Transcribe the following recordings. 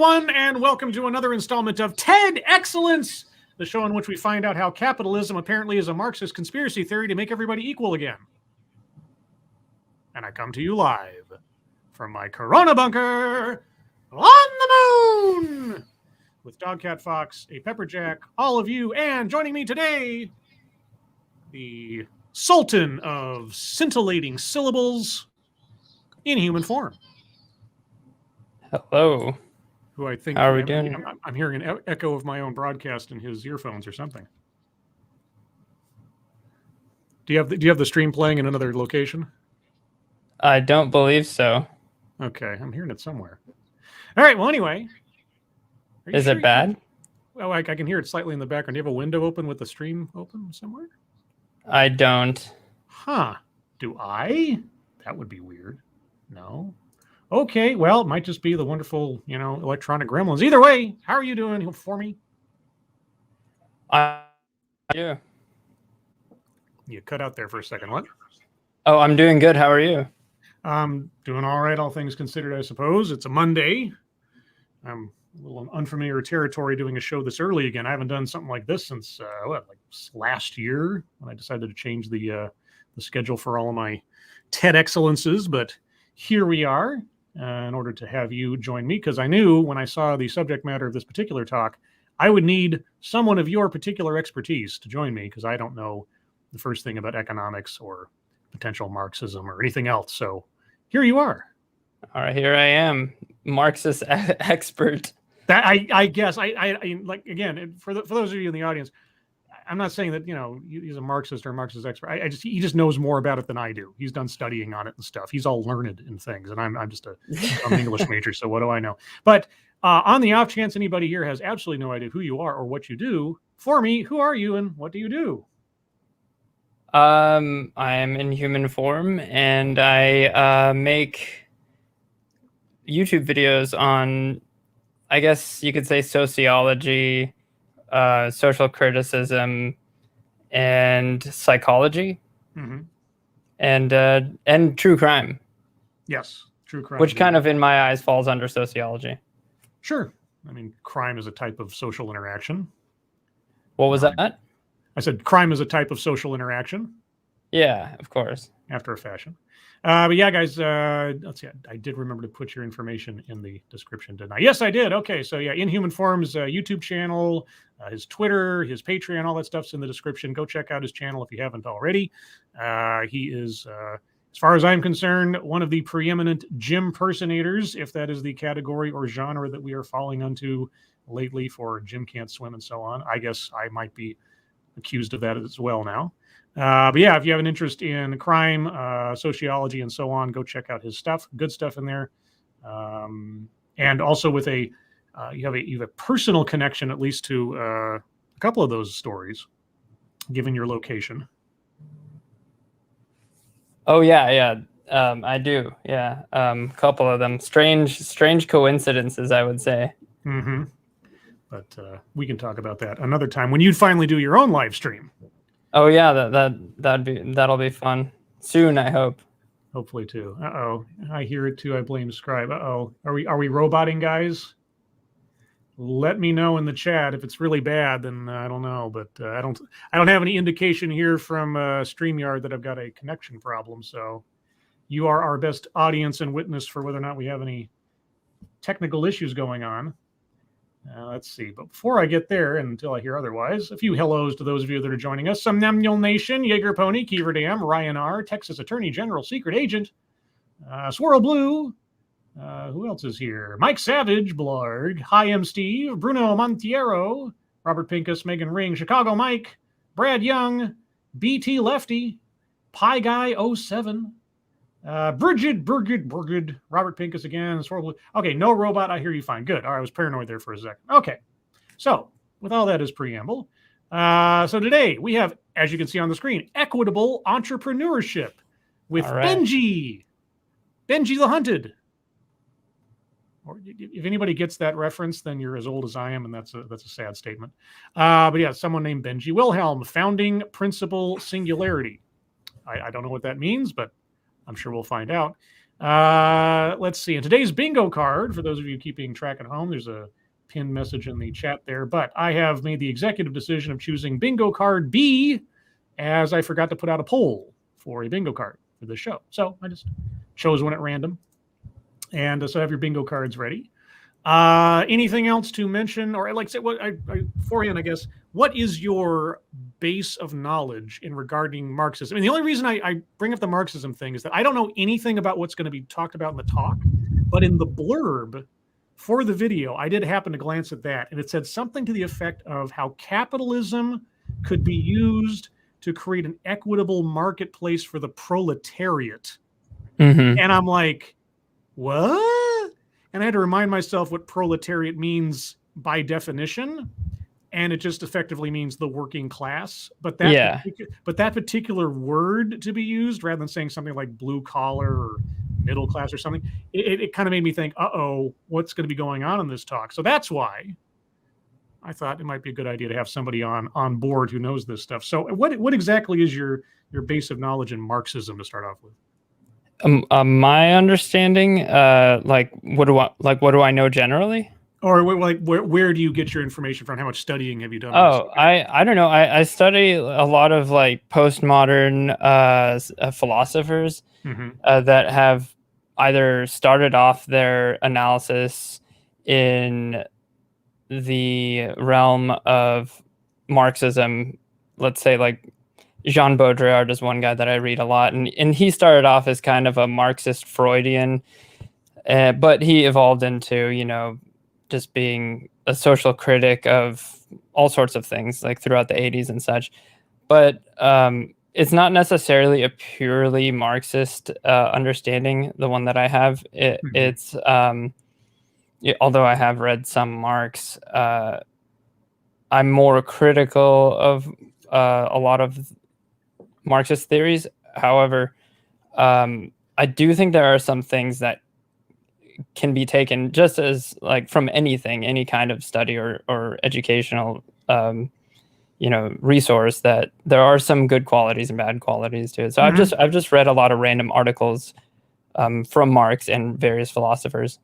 everyone, and welcome to another installment of TED Excellence, the show in which we find out how capitalism apparently is a Marxist conspiracy theory to make everybody equal again. And I come to you live from my Corona bunker on the moon with Dogcat Fox, a Pepperjack, all of you, and joining me today, the Sultan of scintillating syllables in human form. Hello. Who I think How are we doing? I'm hearing an echo of my own broadcast in his earphones or something. Do you have the stream playing in another location? I don't believe so. Okay, I'm hearing it somewhere. All right. Well, anyway, is it bad? Well, I can hear it slightly in the background. Do you have a window open with the stream open somewhere? I don't. Huh? Do I? That would be weird. No. Okay, well, it might just be the wonderful, electronic gremlins. Either way, how are you doing for me? Yeah. You cut out there for a second. What? Oh, I'm doing good. How are you? I'm doing all right, all things considered, I suppose. It's a Monday. I'm a little in unfamiliar territory doing a show this early again. I haven't done something like this since, last year when I decided to change the schedule for all of my TED Excellences. But here we are. In order to have you join me, because I knew when I saw the subject matter of this particular talk, I would need someone of your particular expertise to join me, because I don't know the first thing about economics or potential Marxism or anything else. So here you are. All right, here I am, Marxist expert. That I guess I like, again, for those of you in the audience, I'm not saying that, he's a Marxist or a Marxist expert. He just knows more about it than I do. He's done studying on it and stuff. He's all learned in things, and I'm just I'm an English major, so what do I know? But on the off chance anybody here has absolutely no idea who you are or what you do, for me, who are you and what do you do? I am in human form, and I make YouTube videos on, I guess you could say, sociology, social criticism, and psychology, and true crime. Yes, true crime, which kind of, in my eyes, falls under sociology. Sure. I mean, crime is a type of social interaction. What was that? I said crime is a type of social interaction. Yeah, of course. After a fashion. But yeah, guys, let's see. I did remember to put your information in the description, didn't I? Yes, I did. Okay, so yeah, Inhuman Form's YouTube channel, his Twitter, his Patreon, all that stuff's in the description. Go check out his channel if you haven't already. He is, as far as I'm concerned, one of the preeminent gym personators, if that is the category or genre that we are falling onto lately for Jim Can't Swim and so on. I guess I might be accused of that as well now. But yeah, if you have an interest in crime, sociology, and so on, go check out his stuff. Good stuff in there. And also with you have a personal connection, at least to a couple of those stories, given your location. Oh yeah. I do. Yeah. A couple of them. Strange coincidences, I would say. Mm-hmm. But we can talk about that another time when you finally do your own live stream. Oh yeah, that'll be fun soon, I hope. Hopefully too. Uh-oh. I hear it too. I blame Scribe. Uh-oh. Are we roboting, guys? Let me know in the chat. If it's really bad, then I don't know, but I don't have any indication here from StreamYard that I've got a connection problem. So you are our best audience and witness for whether or not we have any technical issues going on. Let's see. But before I get there, and until I hear otherwise, a few hellos to those of you that are joining us. Some Nemnul Nation, Jaeger Pony, Kiever Dam, Ryan R., Texas Attorney General, Secret Agent, Swirl Blue. Who else is here? Mike Savage, Blarg, Hi M. Steve, Bruno Montiero, Robert Pincus, Megan Ring, Chicago Mike, Brad Young, BT Lefty, Pie Guy 07, Bridget, Robert Pincus again. Okay, no robot. I hear you fine. Good. All right, I was paranoid there for a second. Okay, so with all that as preamble, so today we have, as you can see on the screen, Equitable Entrepreneurship with Benji the Hunted. Or if anybody gets that reference, then you're as old as I am, and that's a sad statement. But yeah, someone named Benji Wilhelm, founding principle singularity. I don't know what that means, but I'm sure we'll find out. Let's see. In today's bingo card, for those of you keeping track at home, there's a pinned message in the chat there. But I have made the executive decision of choosing bingo card B, as I forgot to put out a poll for a bingo card for this show. So I just chose one at random. And so have your bingo cards ready. Anything else to mention, or like say, what beforehand, I guess, what is your base of knowledge in regarding Marxism? I mean, the only reason I bring up the Marxism thing is that I don't know anything about what's going to be talked about in the talk, but in the blurb for the video, I did happen to glance at that, and it said something to the effect of how capitalism could be used to create an equitable marketplace for the proletariat. Mm-hmm. And I'm like, what? And I had to remind myself what proletariat means by definition, and it just effectively means the working class. But that particular word to be used, rather than saying something like blue collar or middle class or something, it kind of made me think, what's going to be going on in this talk? So that's why I thought it might be a good idea to have somebody on board who knows this stuff. So what exactly is your base of knowledge in Marxism to start off with? My understanding, what do I know generally? Or where do you get your information from? How much studying have you done? I don't know. I study a lot of like postmodern philosophers that have either started off their analysis in the realm of Marxism. Let's say like Jean Baudrillard is one guy that I read a lot, and he started off as kind of a Marxist Freudian, but he evolved into, just being a social critic of all sorts of things like throughout the 80s and such. But it's not necessarily a purely Marxist understanding, the one that I have. It's although I have read some Marx, I'm more critical of a lot of Marxist theories. However, I do think there are some things that can be taken just as like from anything, any kind of study or educational, resource, that there are some good qualities and bad qualities to it. So I've just read a lot of random articles from Marx and various philosophers.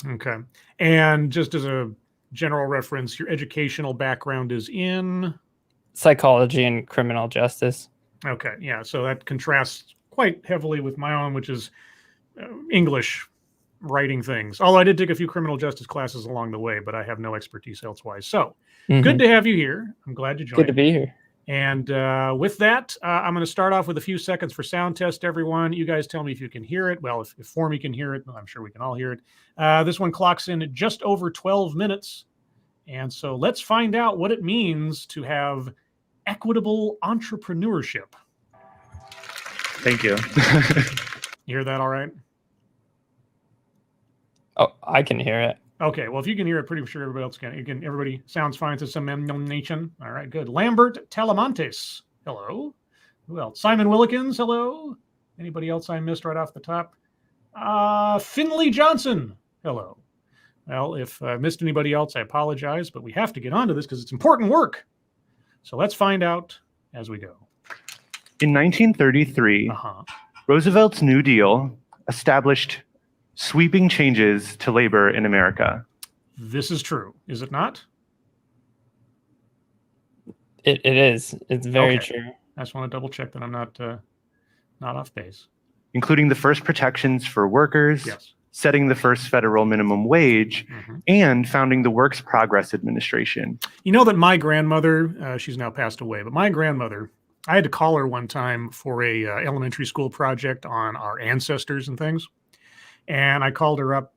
Okay. And just as a general reference, your educational background is in psychology and criminal justice. Okay. Yeah. So that contrasts quite heavily with my own, which is English writing things. Although I did take a few criminal justice classes along the way, but I have no expertise elsewise. So good to have you here. I'm glad you joined. Good to be here. And with that, I'm going to start off with a few seconds for sound test, everyone. You guys tell me if you can hear it. Well, if Formy can hear it, I'm sure we can all hear it. This one clocks in at just over 12 minutes. And so let's find out what it means to have equitable entrepreneurship. Thank you. You hear that all right? Oh, I can hear it. Okay, well, if you can hear it, pretty sure everybody else can. Again, everybody sounds fine to some nation. All right, good. Lambert Talamantes, hello. Who else? Simon Willikins, hello. Anybody else I missed right off the top? Finley Johnson, hello. Well, if I missed anybody else, I apologize, but we have to get onto this because it's important work. So let's find out as we go. In 1933, Roosevelt's New Deal established sweeping changes to labor in America. This is true, is it not? It is. It's very true. I just want to double check that I'm not off base. Including the first protections for workers, setting the first federal minimum wage, and founding the Works Progress Administration. You know that my grandmother, she's now passed away, but my grandmother, I had to call her one time for a elementary school project on our ancestors and things. And I called her up,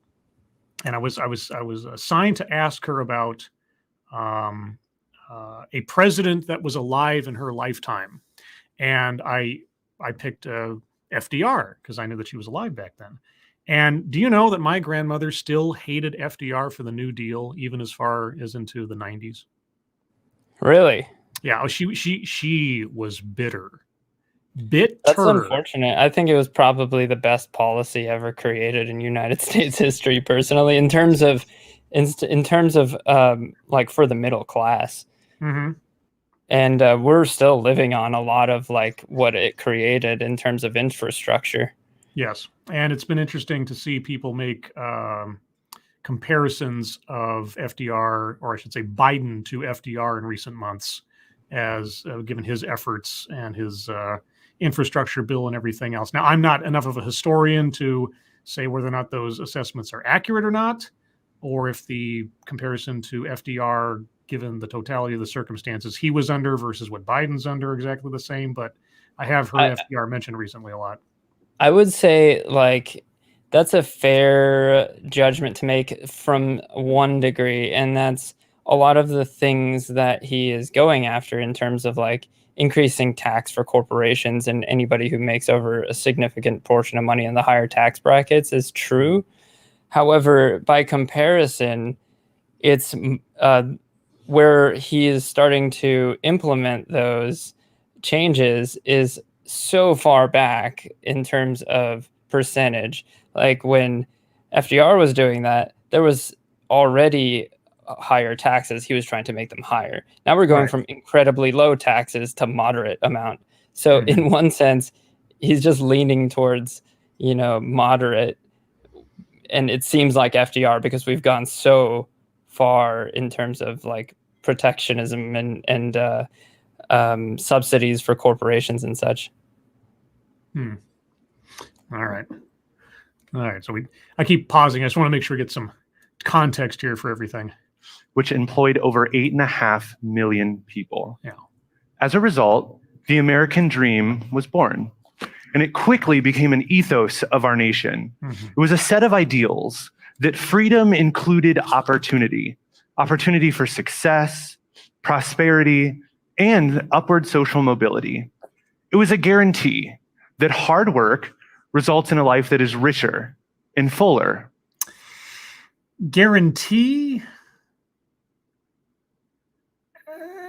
and I was assigned to ask her about a president that was alive in her lifetime. And I picked FDR because I knew that she was alive back then. And do you know that my grandmother still hated FDR for the New Deal, even as far as into the 90s? Really? Yeah, she was bitter. Bitter. That's unfortunate. I think it was probably the best policy ever created in United States history, personally, in terms of like for the middle class. And we're still living on a lot of like what it created in terms of infrastructure. Yes. And it's been interesting to see people make comparisons of FDR, or I should say Biden, to FDR in recent months, as given his efforts and his infrastructure bill and everything else. Now, I'm not enough of a historian to say whether or not those assessments are accurate or not, or if the comparison to FDR, given the totality of the circumstances he was under versus what Biden's under, exactly the same. But I have heard FDR mentioned recently a lot. I would say like that's a fair judgment to make from one degree, and that's a lot of the things that he is going after in terms of like increasing tax for corporations and anybody who makes over a significant portion of money in the higher tax brackets is true. However, by comparison, it's where he is starting to implement those changes is so far back in terms of percentage. Like when FDR was doing that, there was already higher taxes. He was trying to make them higher. Now we're going from incredibly low taxes to moderate amount. So in one sense, he's just leaning towards, moderate. And it seems like FDR, because we've gone so far in terms of like protectionism and subsidies for corporations and such. All right. So I keep pausing. I just want to make sure we get some context here for everything. Which employed over 8.5 million people. Yeah. As a result, the American dream was born, and it quickly became an ethos of our nation. It was a set of ideals that freedom included opportunity for success, prosperity, and upward social mobility. It was a guarantee that hard work results in a life that is richer and fuller. Guarantee?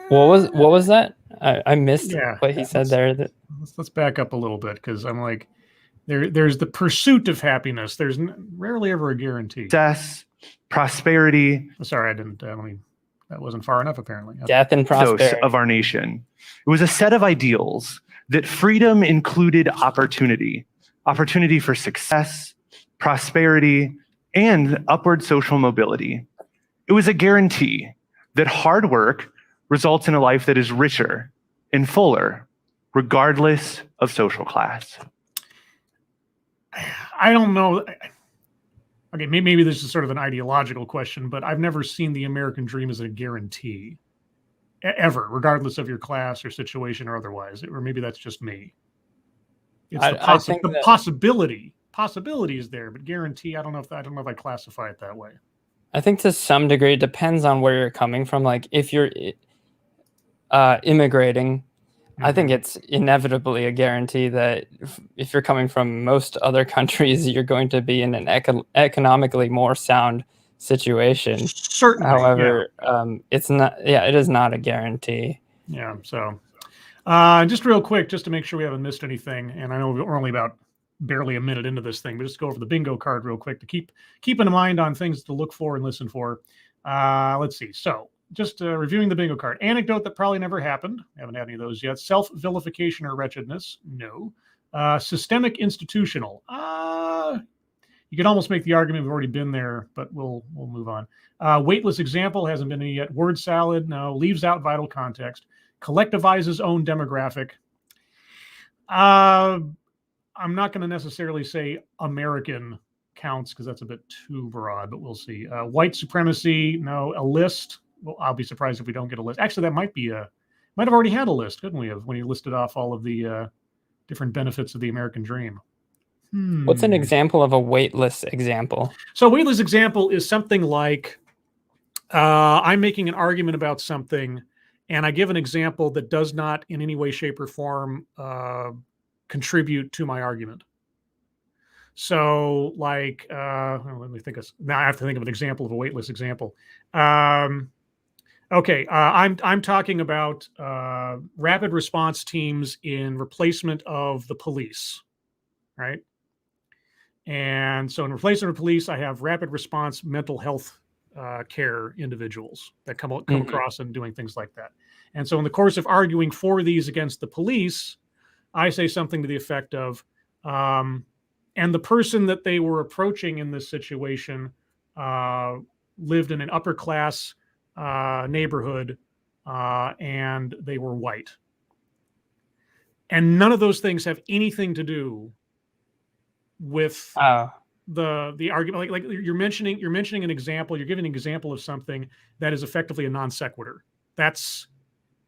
What was that? I missed what he said there. Let's back up a little bit, because I'm like, there's the pursuit of happiness. There's rarely ever a guarantee. Success, prosperity. Sorry, I didn't. That wasn't far enough, apparently. Death and prosperity of our nation. It was a set of ideals that freedom included opportunity for success, prosperity, and upward social mobility. It was a guarantee that hard work results in a life that is richer and fuller, regardless of social class. I don't know. Okay, maybe this is sort of an ideological question, but I've never seen the American dream as a guarantee, ever, regardless of your class or situation or otherwise. Or maybe that's just me. It's the possibility. Possibility is there, but guarantee, I don't know if I classify it that way. I think to some degree it depends on where you're coming from. Like if you're immigrating, I think it's inevitably a guarantee that if you're coming from most other countries, you're going to be in an economically more sound situation. Certainly. However, it's not. Yeah, it is not a guarantee. Yeah. So, just real quick, just to make sure we haven't missed anything, and I know we're only about barely a minute into this thing, but just go over the bingo card real quick to keep in mind on things to look for and listen for. Let's see. So, just reviewing the bingo card. Anecdote that probably never happened. Haven't had any of those yet. Self-vilification or wretchedness. No. Systemic institutional. You could almost make the argument we've already been there, but we'll move on. Weightless example. Hasn't been any yet. Word salad. No. Leaves out vital context. Collectivizes own demographic. I'm not going to necessarily say American counts because that's a bit too broad, but we'll see. White supremacy. No. A list. Well, I'll be surprised if we don't get a list. Actually, that might have already had a list, couldn't we have, when you listed off all of the different benefits of the American dream? What's an example of a weightless example? So a weightless example is something like I'm making an argument about something, and I give an example that does not in any way, shape, or form contribute to my argument. So like, let me think. Now I have to think of an example of a weightless example. Okay, I'm talking about rapid response teams in replacement of the police, right? And so in replacement of police, I have rapid response mental health care individuals that come across and doing things like that. And so in the course of arguing for these against the police, I say something to the effect of, And the person that they were approaching in this situation lived in an upper class neighborhood, and they were white. And none of those things have anything to do with the argument. Like you're mentioning an example. You're giving an example of something that is effectively a non sequitur. That's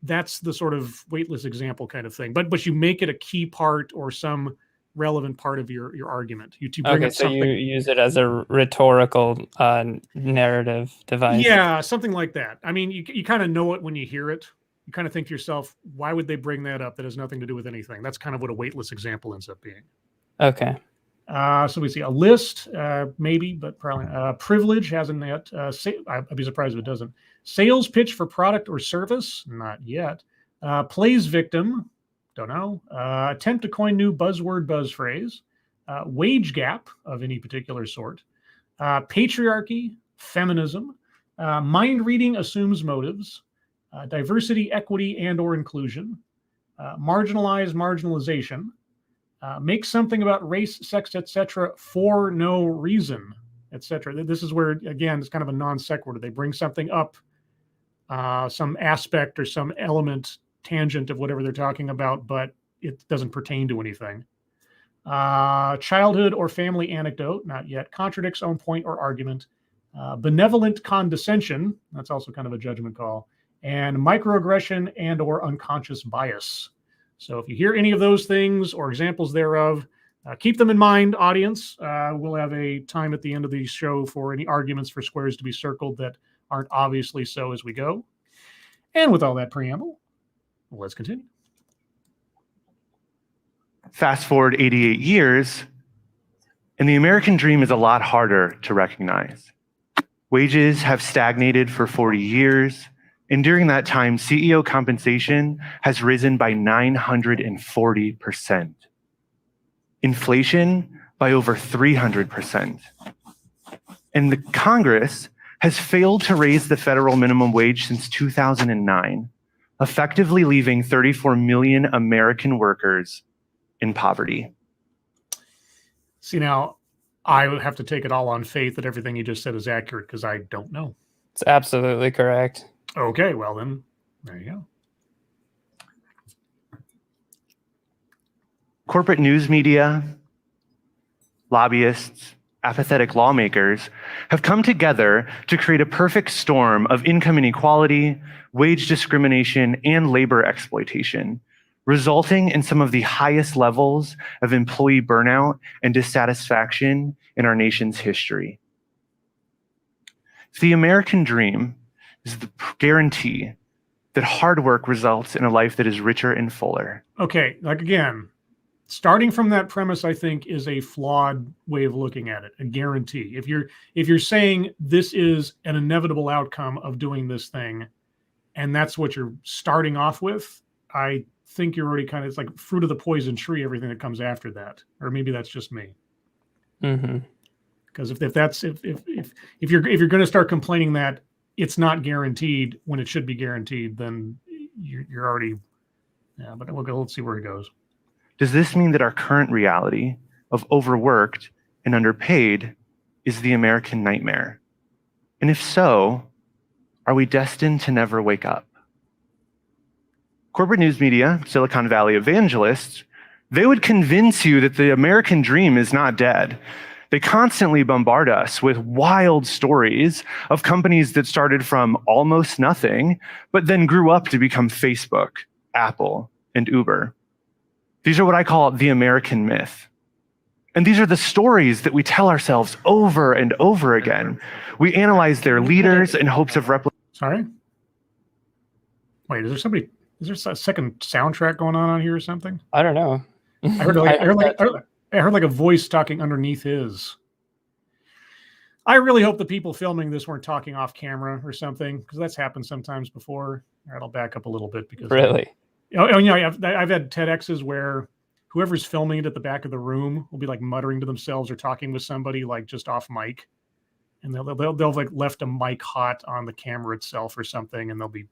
the sort of weightless example kind of thing. But you make it a key part or some relevant part of your argument. You bring up something. So you use it as a rhetorical narrative device. Yeah, something like that. I mean, you kind of know it when you hear it. You kind of think to yourself, why would they bring that up? That has nothing to do with anything. That's kind of what a weightless example ends up being. Okay. So we see a list, maybe, but probably privilege hasn't yet. I'd be surprised if it doesn't. Sales pitch for product or service, not yet. Plays victim, don't know. Attempt to coin new buzzword, buzz phrase. Wage gap of any particular sort. Patriarchy, feminism. Mind reading assumes motives. Diversity, equity, and or inclusion. Marginalization. Make something about race, sex, etc. for no reason, etc. This is where, again, it's kind of a non sequitur. They bring something up, some aspect or some element, tangent of whatever they're talking about, but it doesn't pertain to anything. Childhood or family anecdote, not yet. Contradicts own point or argument. Benevolent condescension, that's also kind of a judgment call. And microaggression and or unconscious bias. So if you hear any of those things or examples thereof, keep them in mind, audience. We'll have a time at the end of the show for any arguments for squares to be circled that aren't obviously so as we go. And with all that preamble, let's continue. Fast forward 88 years, and the American dream is a lot harder to recognize. Wages have stagnated for 40 years. And during that time, CEO compensation has risen by 940%. Inflation by over 300%. And the Congress has failed to raise the federal minimum wage since 2009, effectively leaving 34 million American workers in poverty. See, now, I would have to take it all on faith that everything you just said is accurate because I don't know. It's absolutely correct. Okay, well then, there you go. Corporate news media, lobbyists, apathetic lawmakers have come together to create a perfect storm of income inequality, wage discrimination, and labor exploitation, resulting in some of the highest levels of employee burnout and dissatisfaction in our nation's history. The American dream is the guarantee that hard work results in a life that is richer and fuller. Okay, like again, starting from that premise, I think is a flawed way of looking at it. A guarantee. If you're saying this is an inevitable outcome of doing this thing, and that's what you're starting off with, I think you're already kind of, it's like fruit of the poison tree, everything that comes after that. Or maybe that's just me. Mm-hmm. Because if you're going to start complaining that it's not guaranteed when it should be guaranteed, then you're already, yeah, but let's see where it goes. Does this mean that our current reality of overworked and underpaid is the American nightmare? And if so, are we destined to never wake up? Corporate news media, Silicon Valley evangelists, they would convince you that the American dream is not dead. They constantly bombard us with wild stories of companies that started from almost nothing, but then grew up to become Facebook, Apple, and Uber. These are what I call the American myth. And these are the stories that we tell ourselves over and over again. We analyze their leaders in hopes of replicating. Sorry? Wait, is there a second soundtrack going on here or something? I don't know. I heard like a voice talking underneath his. I really hope the people filming this weren't talking off camera or something, because that's happened sometimes before. All right, I'll back up a little bit because really, I've had TEDx's where whoever's filming it at the back of the room will be like muttering to themselves or talking with somebody like just off mic, and they'll like left a mic hot on the camera itself or something, and they'll be.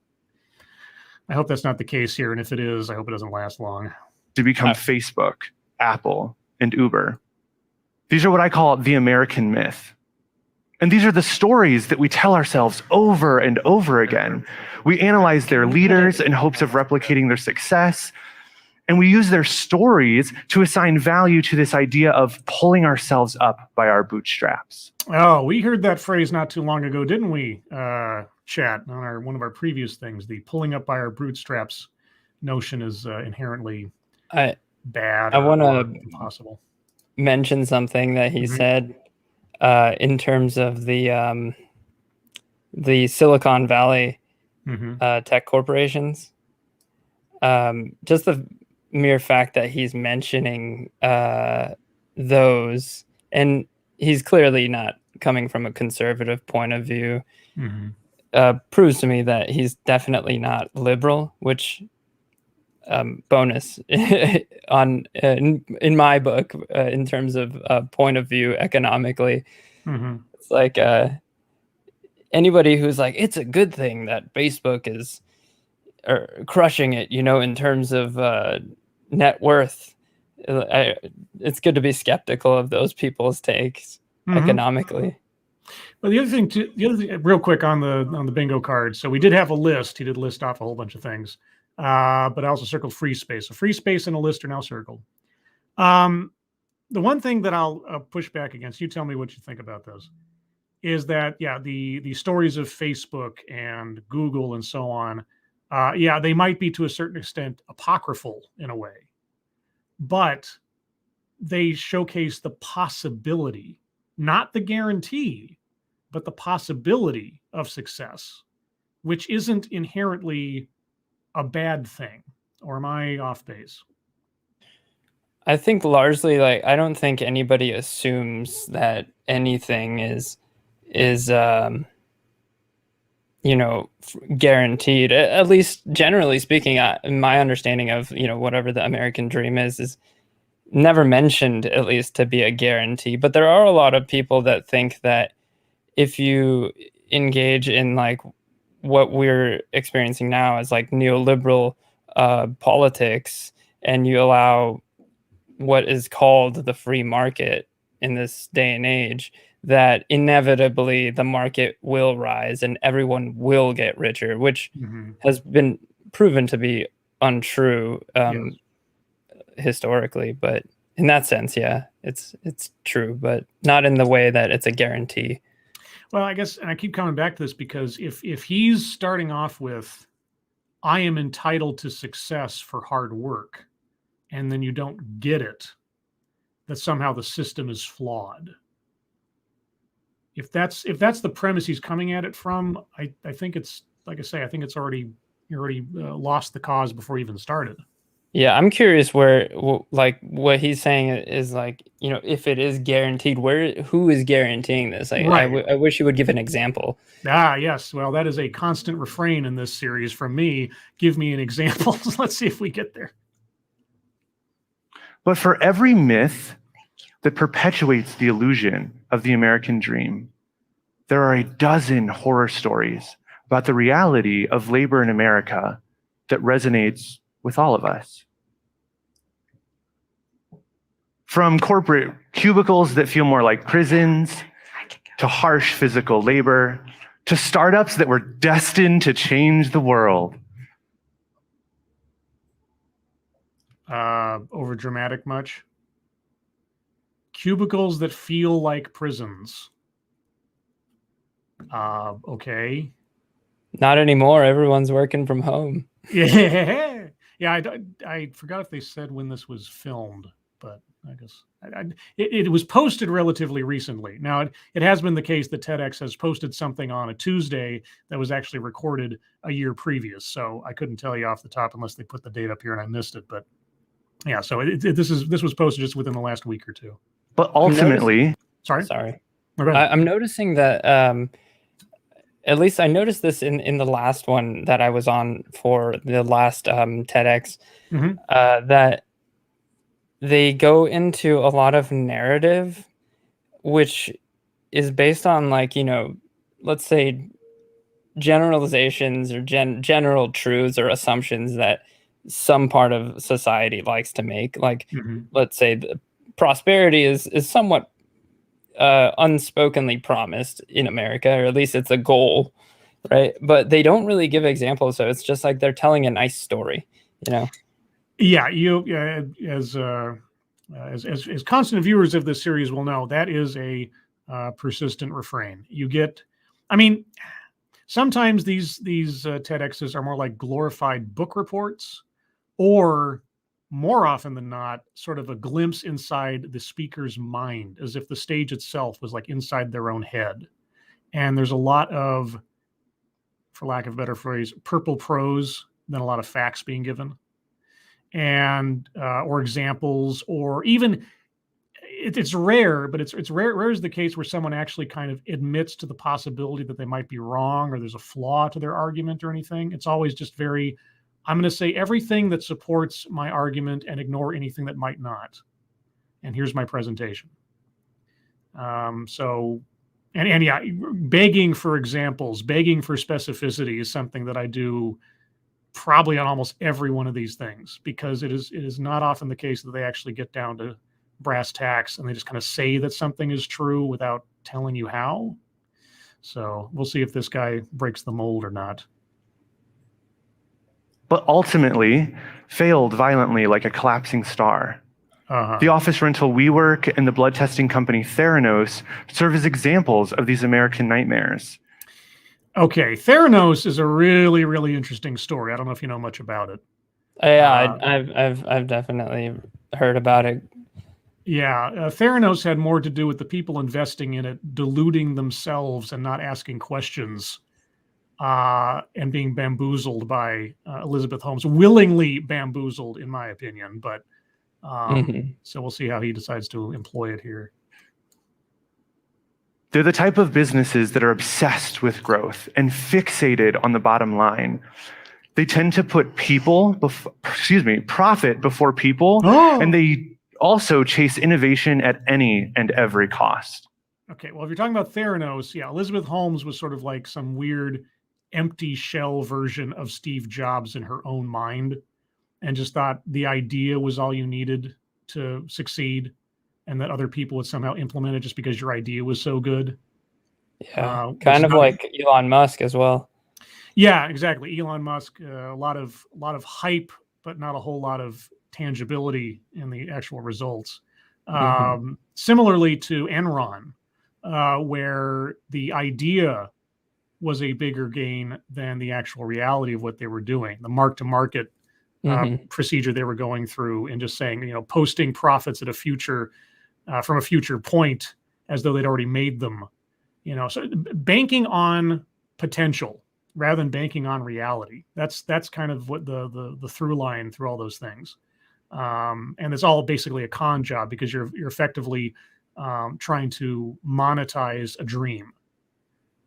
I hope that's not the case here, and if it is, I hope it doesn't last long. To become Facebook, Apple, and Uber. These are what I call the American myth. And these are the stories that we tell ourselves over and over again. We analyze their leaders in hopes of replicating their success. And we use their stories to assign value to this idea of pulling ourselves up by our bootstraps. Oh, we heard that phrase not too long ago, didn't we, Chat, on one of our previous things? The pulling up by our bootstraps notion is inherently bad. I want to impossible. Mention something that he said in terms of the Silicon Valley tech corporations. Just the mere fact that he's mentioning those, and he's clearly not coming from a conservative point of view, proves to me that he's definitely not liberal, which bonus on in my book in terms of point of view economically. It's like anybody who's like, it's a good thing that Facebook is crushing it, in terms of net worth. It's good to be skeptical of those people's takes economically. Well, the other thing, real quick on the bingo card. So we did have a list. He did list off a whole bunch of things, but I also circled free space. So free space and a list are now circled. The one thing that I'll push back against, you tell me what you think about those, is that the stories of Facebook and Google and so on. They might be to a certain extent apocryphal in a way, but they showcase the possibility, not the guarantee, but the possibility of success, which isn't inherently a bad thing. Or am I off base? I think largely, I don't think anybody assumes that anything is guaranteed, at least generally speaking. My understanding of, whatever the American dream is never mentioned, at least, to be a guarantee. But there are a lot of people that think that if you engage in what we're experiencing now as neoliberal politics, and you allow what is called the free market in this day and age, that inevitably the market will rise and everyone will get richer, which has been proven to be untrue historically. But in that sense, it's true, but not in the way that it's a guarantee. Well, I guess, and I keep coming back to this because if he's starting off with, I am entitled to success for hard work, and then you don't get it, that somehow the system is flawed. If that's the premise he's coming at it from, I think it's, like I say, I think it's already lost the cause before he even started. Yeah, I'm curious where, what he's saying is if it is guaranteed, who is guaranteeing this? Right. I wish you would give an example. Yes. Well, that is a constant refrain in this series from me. Give me an example. Let's see if we get there. But for every myth that perpetuates the illusion of the American dream, there are a dozen horror stories about the reality of labor in America that resonates with all of us. From corporate cubicles that feel more like prisons, to harsh physical labor, to startups that were destined to change the world. Over dramatic much? Cubicles that feel like prisons. Okay. Not anymore. Everyone's working from home. Yeah. I forgot if they said when this was filmed, but I guess it was posted relatively recently. Now, it has been the case that TEDx has posted something on a Tuesday that was actually recorded a year previous. So I couldn't tell you off the top unless they put the date up here and I missed it. But yeah, so this was posted just within the last week or two. But ultimately, sorry. I'm noticing that at least I noticed this in the last one that I was on for the last TEDx, that they go into a lot of narrative, which is based on let's say generalizations or general truths or assumptions that some part of society likes to make. Let's say the prosperity is somewhat unspokenly promised in America, or at least it's a goal, right? But they don't really give examples, so it's just like they're telling a nice story, you know? Yeah, as constant viewers of this series will know, that is a persistent refrain. You get, I mean, sometimes these TEDx's are more like glorified book reports, or more often than not, sort of a glimpse inside the speaker's mind, as if the stage itself was like inside their own head. And there's a lot of, for lack of a better phrase, purple prose than a lot of facts being given, and or examples, or even it's rare, but it's rare is the case where someone actually kind of admits to the possibility that they might be wrong or there's a flaw to their argument or anything. It's always just very, I'm going to say everything that supports my argument and ignore anything that might not. And here's my presentation. So, and yeah, begging for examples, begging for specificity is something that I do probably on almost every one of these things, because it is not often the case that they actually get down to brass tacks and they just kind of say that something is true without telling you how. So we'll see if this guy breaks the mold or not. But ultimately failed violently like a collapsing star. The office rental WeWork and the blood testing company Theranos serve as examples of these American nightmares. Okay, Theranos is a really, really interesting story. I don't know if you know much about it. Yeah, I've definitely heard about it. Yeah, Theranos had more to do with the people investing in it deluding themselves and not asking questions, and being bamboozled by Elizabeth Holmes, willingly bamboozled, in my opinion. But so we'll see how he decides to employ it here. They're the type of businesses that are obsessed with growth and fixated on the bottom line. They tend to put profit before people, and they also chase innovation at any and every cost. Okay, well, if you're talking about Theranos, yeah, Elizabeth Holmes was sort of like some weird empty shell version of Steve Jobs in her own mind, and just thought the idea was all you needed to succeed, and that other people would somehow implement it just because your idea was so good. Yeah, kind of like Elon Musk as well. Yeah, exactly. Elon Musk, a lot of hype, but not a whole lot of tangibility in the actual results. Similarly to Enron, where the idea was a bigger gain than the actual reality of what they were doing. The mark-to-market procedure they were going through, and just saying, posting profits at a future from a future point as though they'd already made them. So banking on potential rather than banking on reality. That's kind of what the through line through all those things. And it's all basically a con job, because you're effectively trying to monetize a dream,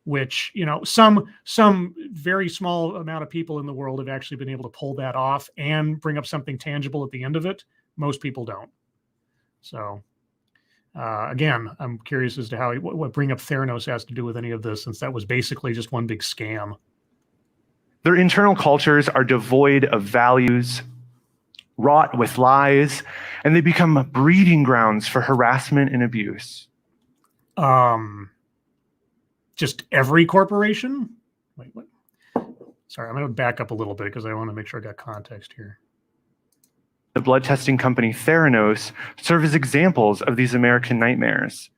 which, some very small amount of people in the world have actually been able to pull that off and bring up something tangible at the end of it. Most people don't. So again, I'm curious as to how what bring up Theranos has to do with any of this, since that was basically just one big scam. Their internal cultures are devoid of values, wrought with lies, and they become breeding grounds for harassment and abuse. Just every corporation? Wait, what? Sorry, I'm going to back up a little bit because I want to make sure I got context here. The blood testing company Theranos serve as examples of these American nightmares.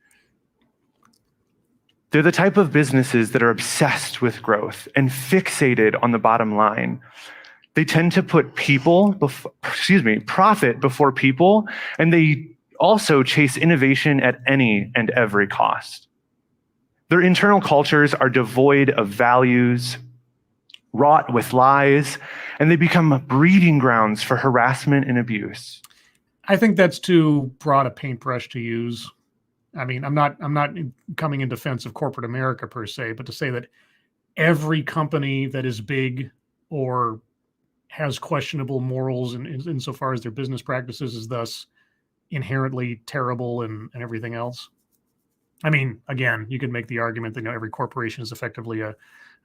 They're the type of businesses that are obsessed with growth and fixated on the bottom line. They tend to put profit before people, and they also chase innovation at any and every cost. Their internal cultures are devoid of values, wrought with lies, and they become breeding grounds for harassment and abuse. I think that's too broad a paintbrush to use. I mean, I'm not coming in defense of corporate America per se, but to say that every company that is big or has questionable morals insofar as their business practices is thus inherently terrible and everything else. I mean, again, you could make the argument that every corporation is effectively a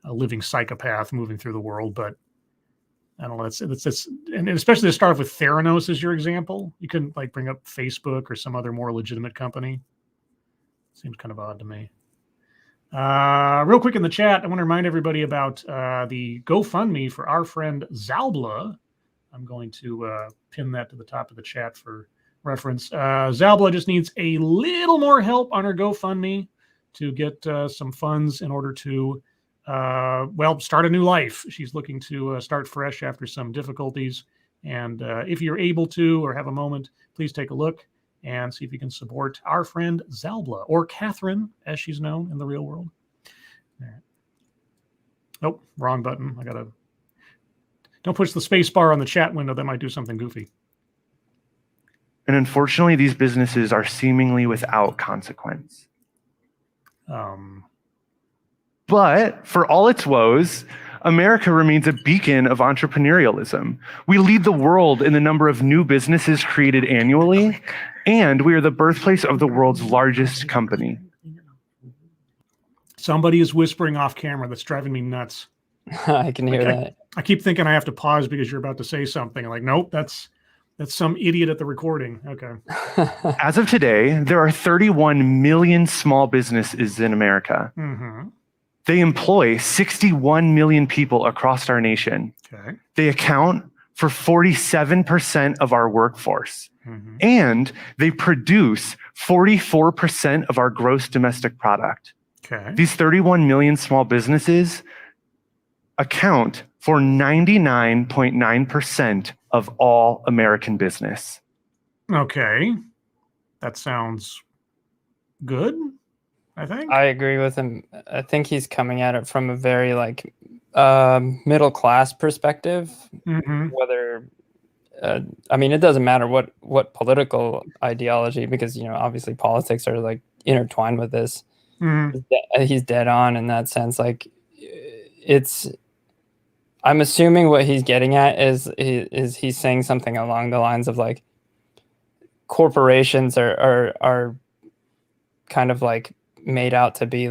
living psychopath moving through the world, but I don't know. That's and especially to start off with Theranos as your example. You couldn't bring up Facebook or some other more legitimate company. Seems kind of odd to me. Real quick in the chat, I want to remind everybody about the GoFundMe for our friend Zalbla. I'm going to pin that to the top of the chat for reference. Zalbla just needs a little more help on her GoFundMe to get some funds in order to, start a new life. She's looking to start fresh after some difficulties. And if you're able to or have a moment, please take a look and see if you can support our friend Zalbla, or Catherine, as she's known in the real world. All right. Oh, wrong button. Don't push the space bar on the chat window. That might do something goofy. And unfortunately, these businesses are seemingly without consequence. But for all its woes, America remains a beacon of entrepreneurialism. We lead the world in the number of new businesses created annually, and we are the birthplace of the world's largest company. Somebody is whispering off camera. That's driving me nuts. I can hear that. I keep thinking I have to pause because you're about to say something. I'm like, nope, that's some idiot at the recording. Okay. As of today, there are 31 million small businesses in America. Mm-hmm. They employ 61 million people across our nation. Okay. They account for 47% of our workforce. Mm-hmm. And they produce 44% of our gross domestic product. Okay. These 31 million small businesses account for 99.9% of all American business. Okay. That sounds good, I think. I agree with him. I think he's coming at it from a very middle class perspective. Mm-hmm. Whether it doesn't matter what political ideology, because obviously politics are intertwined with this. Mm-hmm. He's dead on in that sense. I'm assuming what he's getting at is he's saying something along the lines of corporations are kind of made out to be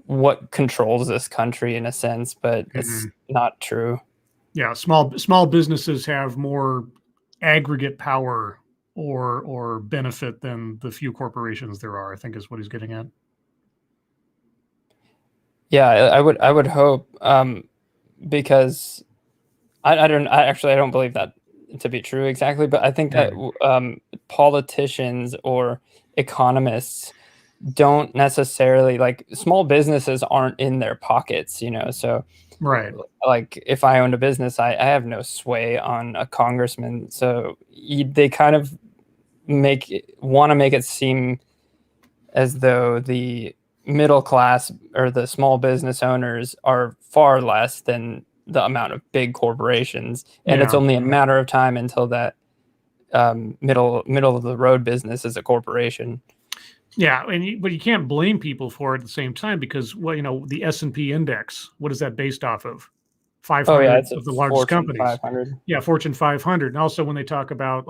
what controls this country in a sense, but it's not true. Yeah, small businesses have more aggregate power or benefit than the few corporations there are, I think is what he's getting at. Yeah, I would hope, because I don't believe that to be true exactly, but I think that politicians or economists don't necessarily small businesses aren't in their pockets, so right. If I owned a business, I have no sway on a congressman, so they kind of want to make it seem as though the middle class or the small business owners are far less than the amount of big corporations, and it's only a matter of time until that middle of the road business is a corporation. Yeah, but you can't blame people for it at the same time, because the S&P index, what is that based off of? 500 of the largest Fortune companies. 500. Yeah, Fortune 500. And also when they talk about,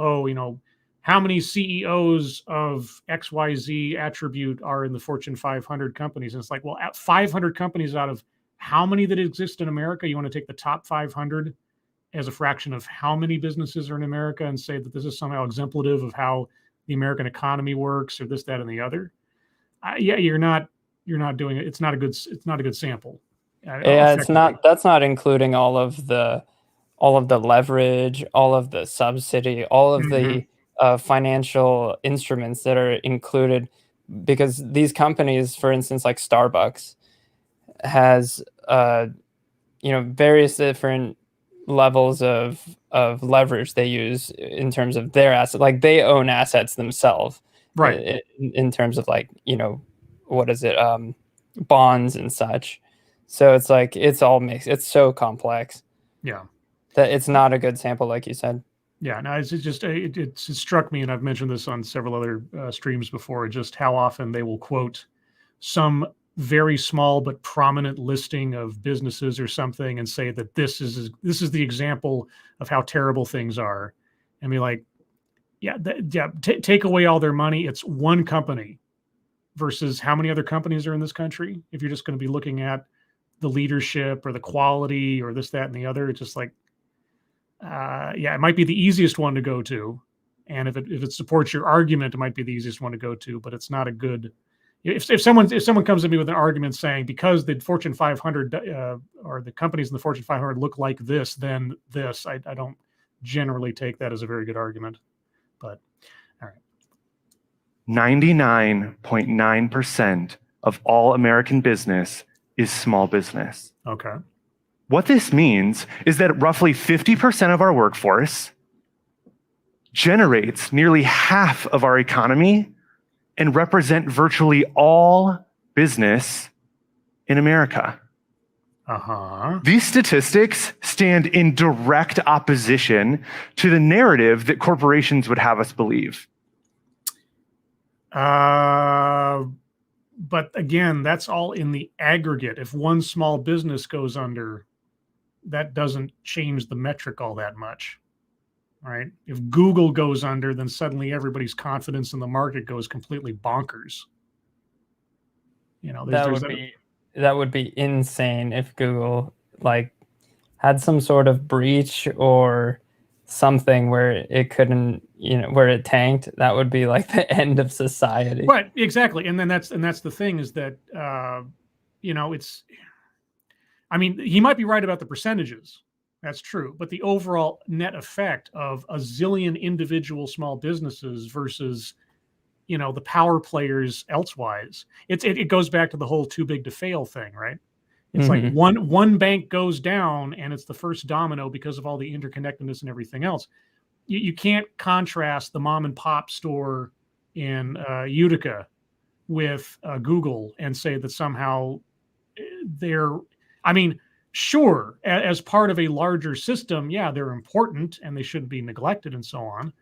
how many CEOs of XYZ attribute are in the Fortune 500 companies? And it's at 500 companies out of how many that exist in America? You want to take the top 500 as a fraction of how many businesses are in America and say that this is somehow exemplative of how the American economy works, or this, that, and the other. You're not doing it. It's not a good sample. It's not. That's not including all of the leverage, all of the subsidy, all of the financial instruments that are included, because these companies, for instance, like Starbucks, has various different levels of leverage they use in terms of their asset. They own assets themselves, right? In terms of what is it, bonds and such. So it's it's all mixed. It's so complex. Yeah, that it's not a good sample, like you said. Yeah, no, it's just it struck me, and I've mentioned this on several other streams before, just how often they will quote some very small but prominent listing of businesses or something and say that this is the example of how terrible things are, and be take away all their money. It's one company versus how many other companies are in this country. If you're just going to be looking at the leadership or the quality or this, that, and the other, it's just it might be the easiest one to go to, And if it supports your argument, it might be the easiest one to go to, but it's not a good. If someone comes to me with an argument saying because the Fortune 500 or the companies in the Fortune 500 look like this, then this, I don't generally take that as a very good argument. But all right. 99.9% of all American business is small business. Okay. What this means is that roughly 50% of our workforce generates nearly half of our economy and represent virtually all business in America. These statistics stand in direct opposition to the narrative that corporations would have us believe. But again, that's all in the aggregate. If one small business goes under, that doesn't change the metric all that much. Right? If Google goes under, then suddenly everybody's confidence in the market goes completely bonkers. That would be insane if Google had some sort of breach or something where it couldn't, where it tanked. That would be like the end of society. Right, exactly. And then that's the thing is that it's. I mean, he might be right about the percentages. That's true. But the overall net effect of a zillion individual small businesses versus, the power players elsewise, it goes back to the whole too big to fail thing, right? It's like one bank goes down and it's the first domino because of all the interconnectedness and everything else. You can't contrast the mom and pop store in Utica with Google and say that somehow sure, as part of a larger system, yeah, they're important and they shouldn't be neglected and so on.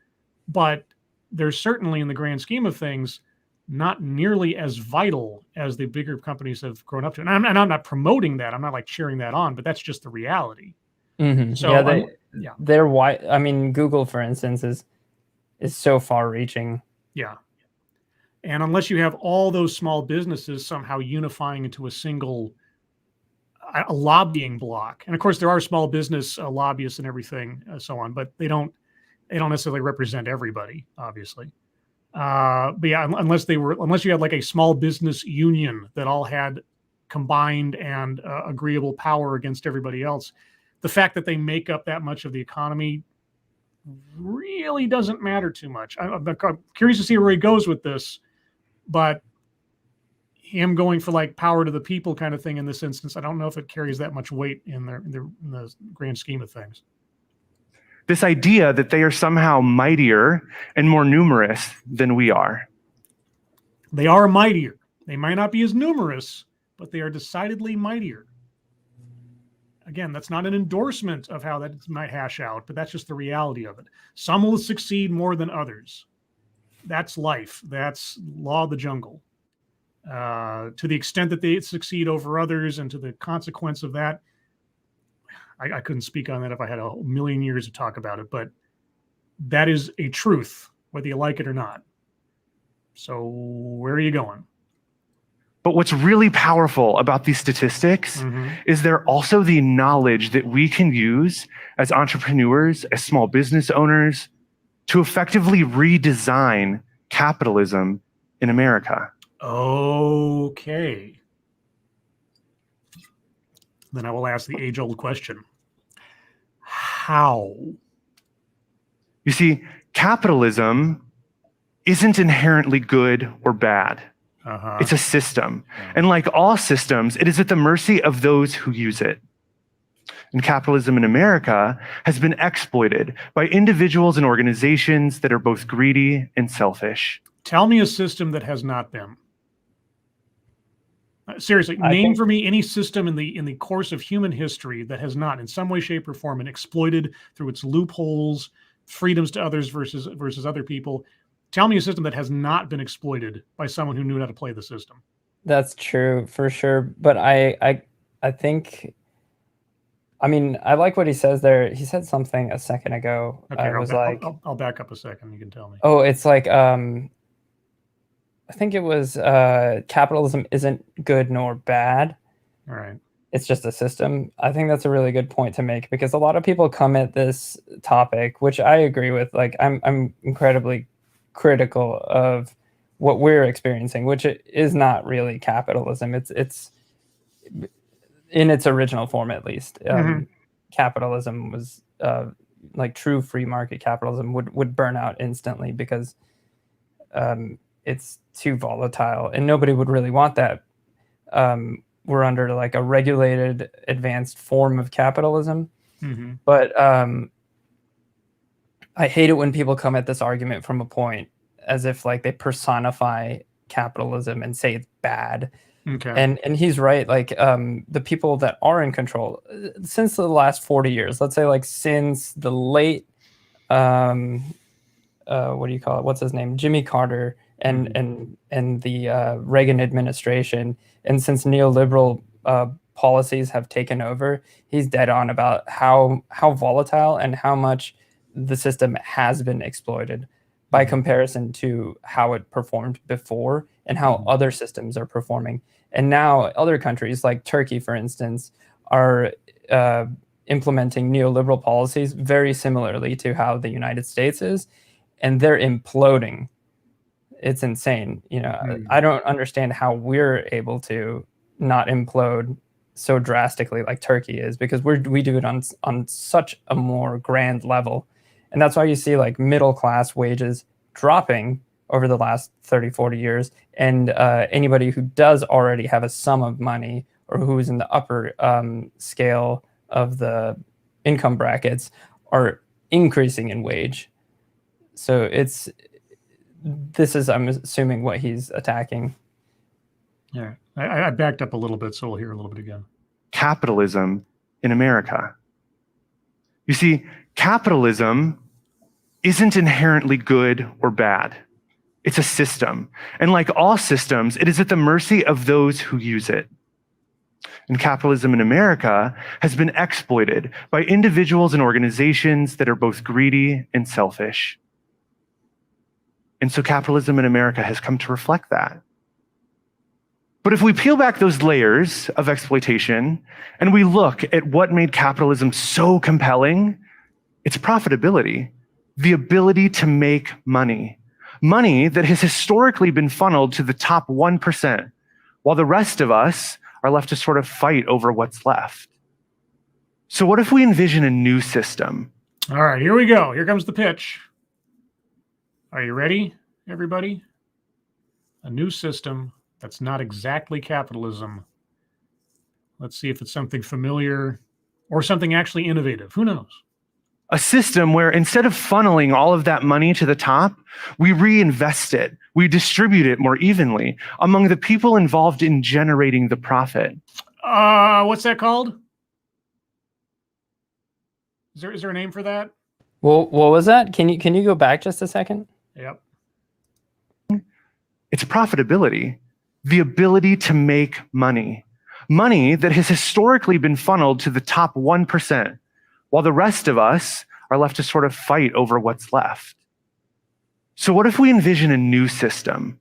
But they're certainly, in the grand scheme of things, not nearly as vital as the bigger companies have grown up to. And I'm not promoting that. I'm not cheering that on, but that's just the reality. So they're wide. I mean, Google, for instance, is so far reaching. Yeah. And unless you have all those small businesses somehow unifying into a single a lobbying block, and of course there are small business lobbyists and everything so on, but they don't necessarily represent everybody, obviously. But yeah, unless you had a small business union that all had combined and agreeable power against everybody else, the fact that they make up that much of the economy really doesn't matter too much. I'm curious to see where he goes with this, but him going for power to the people kind of thing in this instance, I don't know if it carries that much weight in the grand scheme of things. This idea that they are somehow mightier and more numerous than we are. They are mightier. They might not be as numerous, but they are decidedly mightier. Again, that's not an endorsement of how that might hash out, but that's just the reality of it. Some will succeed more than others. That's life. That's law of the jungle. To the extent that they succeed over others and to the consequence of that, I couldn't speak on that if I had a million years to talk about it, but that is a truth, whether you like it or not. So where are you going? But what's really powerful about these statistics is they're also the knowledge that we can use as entrepreneurs, as small business owners, to effectively redesign capitalism in America. Okay. Then I will ask the age-old question. How? You see, capitalism isn't inherently good or bad. It's a system. And like all systems, it is at the mercy of those who use it. And capitalism in America has been exploited by individuals and organizations that are both greedy and selfish. Tell me a system that has not been. Seriously, name for me any system in the course of human history that has not, in some way, shape, or form, been exploited through its loopholes, freedoms to others versus other people. Tell me a system that has not been exploited by someone who knew how to play the system. That's true for sure, but I think, I mean, I like what he says there. He said something a second ago. Okay, I'll back up a second. You can tell me. Oh, it's I think it was capitalism isn't good nor bad. All right. it's just a system. I think that's a really good point to make, because a lot of people come at this topic, which I agree with. Like, I'm incredibly critical of what we're experiencing, which is not really capitalism. It's in its original form, at least. Capitalism was like true free market capitalism would burn out instantly, because it's too volatile, and nobody would really want that. We're under like a regulated, advanced form of capitalism. But I hate it when people come at this argument from a point as if like they personify capitalism and say it's bad. And he's right. Like the people that are in control since the last 40 years, let's say like since the late, what do you call it? What's his name? Jimmy Carter and the Reagan administration. And since neoliberal policies have taken over, he's dead on about how volatile and how much the system has been exploited by comparison to how it performed before and how other systems are performing. And now other countries like Turkey, for instance, are implementing neoliberal policies very similarly to how the United States is, and they're imploding. It's insane. You know, I don't understand how we're able to not implode so drastically like Turkey is, because we do it on such a more grand level. And that's why you see like middle class wages dropping over the last 30, 40 years. And anybody who does already have a sum of money, or who's in the upper scale of the income brackets, are increasing in wage. So this is, I'm assuming, what he's attacking. Yeah, I backed up a little bit, so we'll hear a little bit again. Capitalism in America. You see, capitalism isn't inherently good or bad. It's a system. And like all systems, it is at the mercy of those who use it. And capitalism in America has been exploited by individuals and organizations that are both greedy and selfish. And so capitalism in America has come to reflect that. But if we peel back those layers of exploitation and we look at what made capitalism so compelling, it's profitability, the ability to make money. Money that has historically been funneled to the top 1%, while the rest of us are left to sort of fight over what's left. So what if we envision a new system? All right, here we go. Here comes the pitch. Are you ready, everybody? A new system that's not exactly capitalism. Let's see if it's something familiar or something actually innovative. Who knows? A system where instead of funneling all of that money to the top, we reinvest it. We distribute it more evenly among the people involved in generating the profit. What's that called? Is there a name for that? Well, what was that? Can you go back just a second? Yep. It's profitability, the ability to make money. Money that has historically been funneled to the top 1%, while the rest of us are left to sort of fight over what's left. So what if we envision a new system?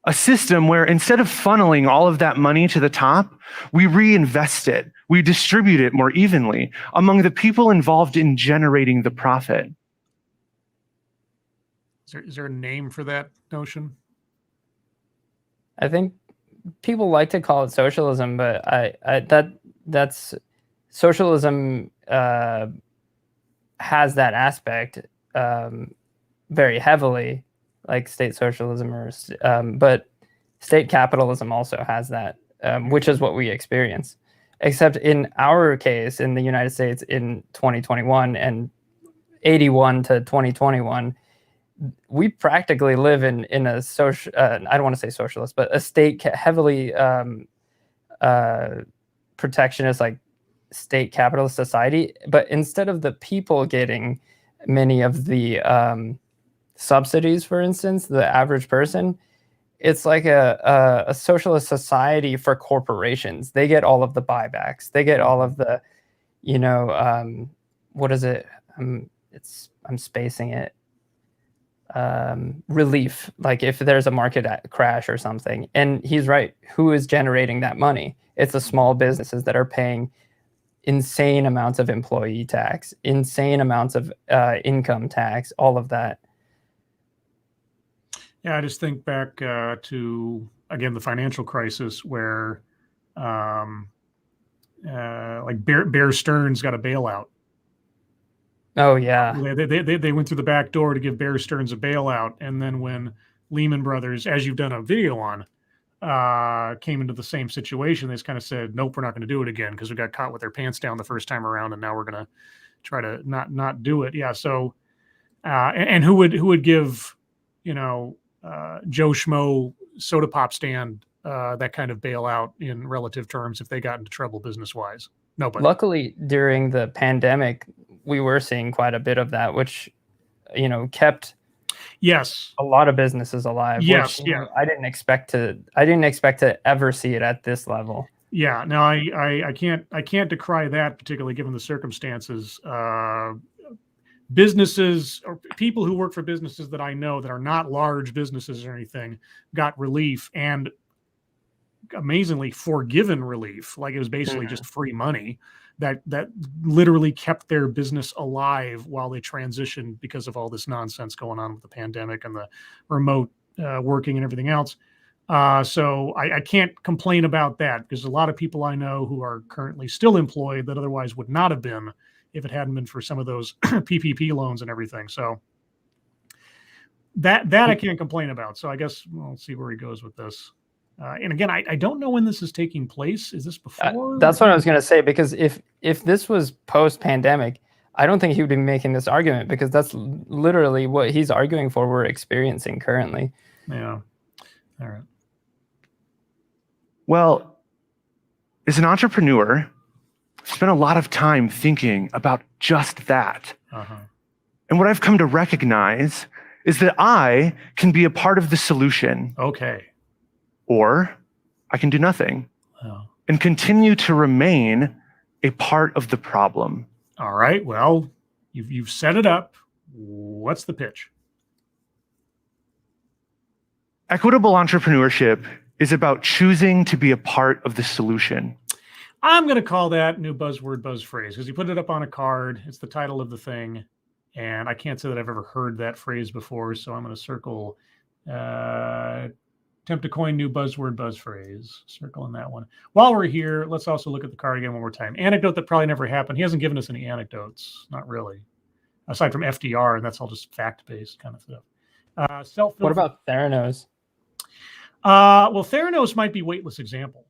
A system where instead of funneling all of that money to the top, we reinvest it. We distribute it more evenly among the people involved in generating the profit. Is there a name for that notion? I think people like to call it socialism, but that's socialism has that aspect very heavily, like state socialism, but state capitalism also has that, which is what we experience. Except in our case, in the United States in 2021 and 81 to 2021, we practically live in a social, I don't want to say socialist, but a state heavily protectionist, like state capitalist society. But instead of the people getting many of the subsidies, for instance, the average person, it's like a socialist society for corporations. They get all of the buybacks. They get all of the, what is it? I'm spacing it. Relief, like if there's a market crash or something. And he's right. Who is generating that money? It's the small businesses that are paying insane amounts of employee tax, insane amounts of income tax, all of that. Yeah, I just think back to, again, the financial crisis where like Bear Stearns got a bailout. Oh, yeah. They went through the back door to give Bear Stearns a bailout. And then when Lehman Brothers, as you've done a video on, came into the same situation, they just kind of said, nope, we're not going to do it again because we got caught with their pants down the first time around, and now we're going to try to not do it. Yeah. So, and who would give, Joe Schmo soda pop stand that kind of bailout in relative terms if they got into trouble business wise? Nobody. Luckily, during the pandemic, we were seeing quite a bit of that, which, kept a lot of businesses alive. Yes, which, I didn't expect to ever see it at this level. Yeah, no, I can't decry that, particularly given the circumstances. Businesses or people who work for businesses that I know that are not large businesses or anything got relief, and amazingly forgiven relief. Like it was basically just free money that literally kept their business alive while they transitioned because of all this nonsense going on with the pandemic and the remote working and everything else. So I can't complain about that, because a lot of people I know who are currently still employed that otherwise would not have been if it hadn't been for some of those PPP loans and everything. So that I can't complain about. So I guess we'll see where he goes with this. And again, I don't know when this is taking place. Is this before? That's what I was going to say, because if this was post-pandemic, I don't think he would be making this argument, because that's literally what he's arguing for we're experiencing currently. Yeah. All right. Well, as an entrepreneur, I've spent a lot of time thinking about just that. And what I've come to recognize is that I can be a part of the solution. Okay. Or I can do nothing and continue to remain a part of the problem. All right. Well, you've set it up. What's the pitch? Equitable entrepreneurship is about choosing to be a part of the solution. I'm going to call that new buzzword, buzz phrase, because he put it up on a card. It's the title of the thing. And I can't say that I've ever heard that phrase before. So I'm going to circle, attempt to coin new buzzword, buzz phrase, circling that one. While we're here, let's also look at the card again one more time. Anecdote that probably never happened. He hasn't given us any anecdotes. Not really. Aside from FDR, and that's all just fact-based kind of stuff. What about Theranos? Well, Theranos might be weightless example,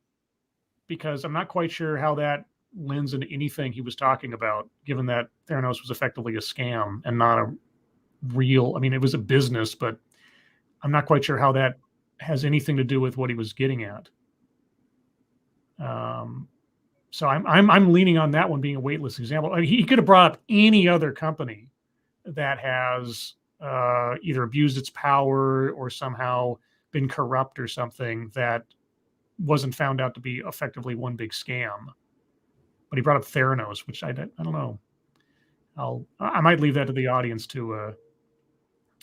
because I'm not quite sure how that lends into anything he was talking about, given that Theranos was effectively a scam and not a real, it was a business, but I'm not quite sure how that has anything to do with what he was getting at. So I'm leaning on that one being a weightless example. He could have brought up any other company that has either abused its power or somehow been corrupt or something that wasn't found out to be effectively one big scam. But he brought up Theranos, which I don't know. I might leave that to the audience to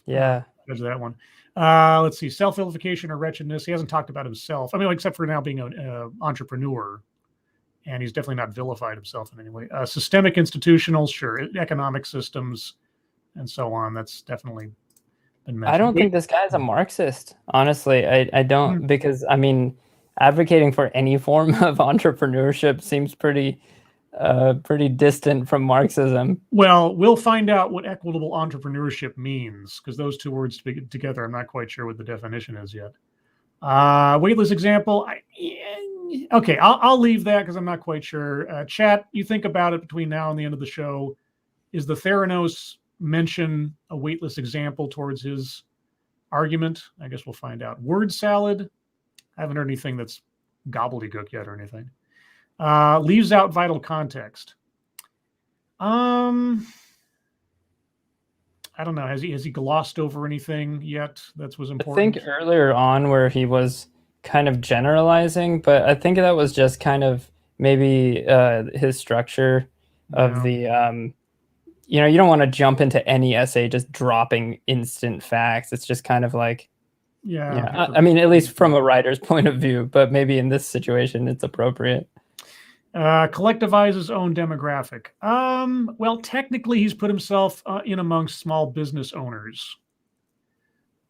judge that one. Let's see, self-vilification or wretchedness. He hasn't talked about himself. Except for now being an entrepreneur, and he's definitely not vilified himself in any way. Systemic institutional, sure, economic systems, and so on. That's definitely been mentioned. I don't think this guy's a Marxist, honestly. I don't, because advocating for any form of entrepreneurship seems pretty distant from Marxism. Well, we'll find out what equitable entrepreneurship means, because those two words together, I'm not quite sure what the definition is yet. Weightless example. Okay, I'll leave that because I'm not quite sure. Chat, you think about it between now and the end of the show. Is the Theranos mention a weightless example towards his argument? I guess we'll find out. Word salad. I haven't heard anything that's gobbledygook yet or anything. Leaves out vital context. I don't know. Has he glossed over anything yet that was important? I think earlier on where he was kind of generalizing, but I think that was just kind of maybe his structure of the, you don't want to jump into any essay just dropping instant facts. It's just kind of like, Yeah. I mean, at least from a writer's point of view, but maybe in this situation, it's appropriate. Collectivize his own demographic. Well, technically, he's put himself in amongst small business owners.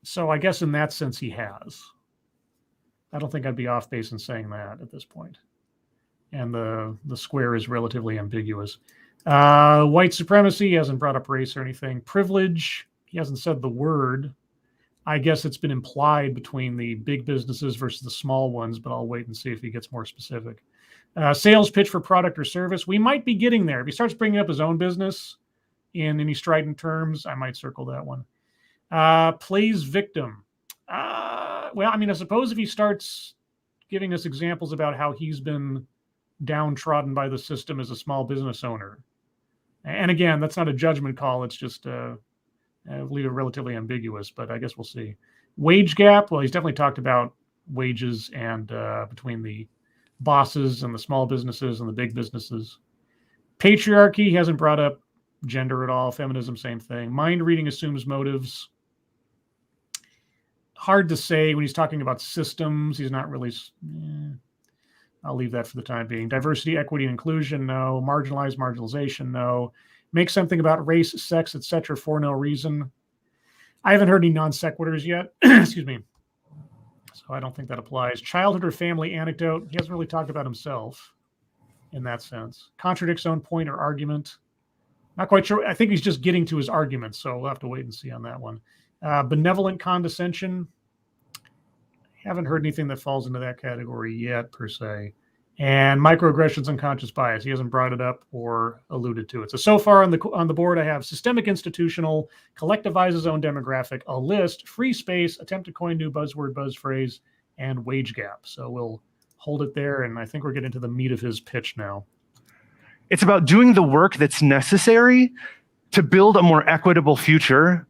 So I guess in that sense, he has. I don't think I'd be off base in saying that at this point. And the square is relatively ambiguous. White supremacy, he hasn't brought up race or anything. Privilege, he hasn't said the word. I guess it's been implied between the big businesses versus the small ones, but I'll wait and see if he gets more specific. Sales pitch for product or service. We might be getting there. If he starts bringing up his own business in any strident terms, I might circle that one. Plays victim. Well, I mean, I suppose if he starts giving us examples about how he's been downtrodden by the system as a small business owner. And again, that's not a judgment call. It's just, I believe it relatively ambiguous, but I guess we'll see. Wage gap. Well, he's definitely talked about wages and between the bosses and the small businesses and the big businesses. Patriarchy, he hasn't brought up gender at all. Feminism, same thing. Mind reading assumes motives. Hard to say when he's talking about systems. He's not really... I'll leave that for the time being. Diversity, equity, and inclusion, no. Marginalized, marginalization, no. Make something about race, sex, etc. for no reason. I haven't heard any non sequiturs yet. Excuse me. So I don't think that applies. Childhood or family anecdote. He hasn't really talked about himself in that sense. Contradicts own point or argument. Not quite sure. I think he's just getting to his arguments, so we'll have to wait and see on that one. Benevolent condescension. Haven't heard anything that falls into that category yet, per se. And microaggressions, unconscious bias. He hasn't brought it up or alluded to it. So far on the board, I have systemic, institutional, collectivize his own demographic, a list, free space, attempt to coin new buzzword, buzz phrase, and wage gap. So we'll hold it there, and I think we're getting to the meat of his pitch now. It's about doing the work that's necessary to build a more equitable future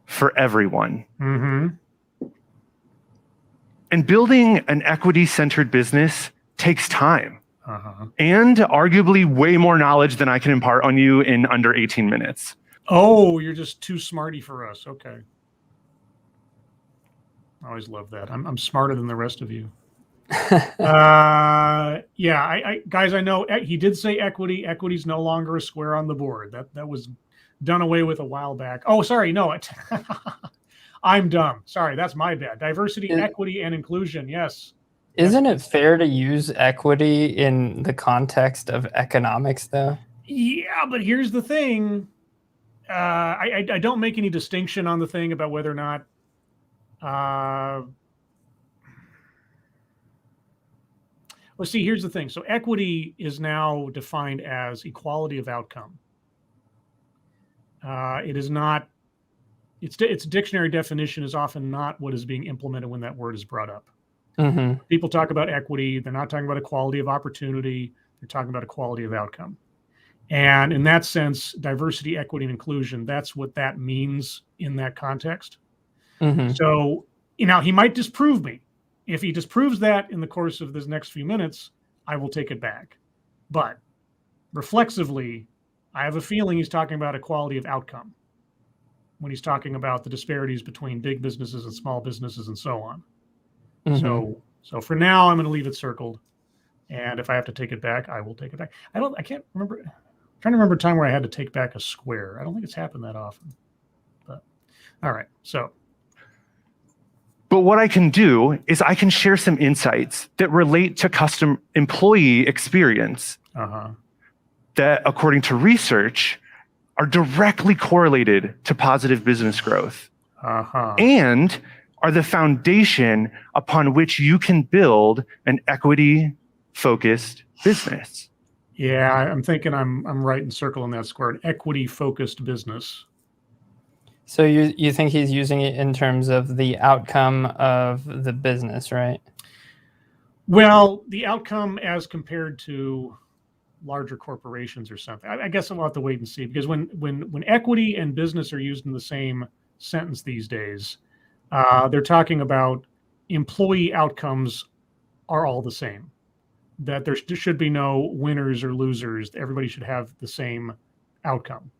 for everyone. Mm-hmm. And building an equity-centered business takes time and arguably way more knowledge than I can impart on you in under 18 minutes. Oh, you're just too smarty for us. Okay. I always love that. I'm smarter than the rest of you. Yeah, guys, I know he did say equity. Equity's no longer a square on the board. That was done away with a while back. Oh, sorry. No, I'm dumb. Sorry, that's my bad. Diversity, equity, and inclusion. Yes. Isn't it fair to use equity in the context of economics, though? Yeah, but here's the thing. I don't make any distinction on the thing about whether or not. Well, see, here's the thing. So equity is now defined as equality of outcome. It is not. Its dictionary definition is often not what is being implemented when that word is brought up. Mm-hmm. People talk about equity. They're not talking about equality of opportunity. They're talking about equality of outcome. And in that sense, diversity, equity, and inclusion, that's what that means in that context. Mm-hmm. So, he might disprove me. If he disproves that in the course of this next few minutes, I will take it back. But reflexively, I have a feeling he's talking about equality of outcome when he's talking about the disparities between big businesses and small businesses and so on. Mm-hmm. So for now, I'm going to leave it circled. And if I have to take it back, I will take it back. I can't remember. I'm trying to remember a time where I had to take back a square. I don't think it's happened that often. But all right. But what I can do is I can share some insights that relate to employee experience that, according to research, are directly correlated to positive business growth and are the foundation upon which you can build an equity-focused business. Yeah, I'm thinking I'm right in circling that square, an equity-focused business. So you think he's using it in terms of the outcome of the business, right? Well, the outcome as compared to larger corporations or something. I guess I'll have to wait and see, because when equity and business are used in the same sentence these days, they're talking about employee outcomes are all the same. That there should be no winners or losers. Everybody should have the same outcome.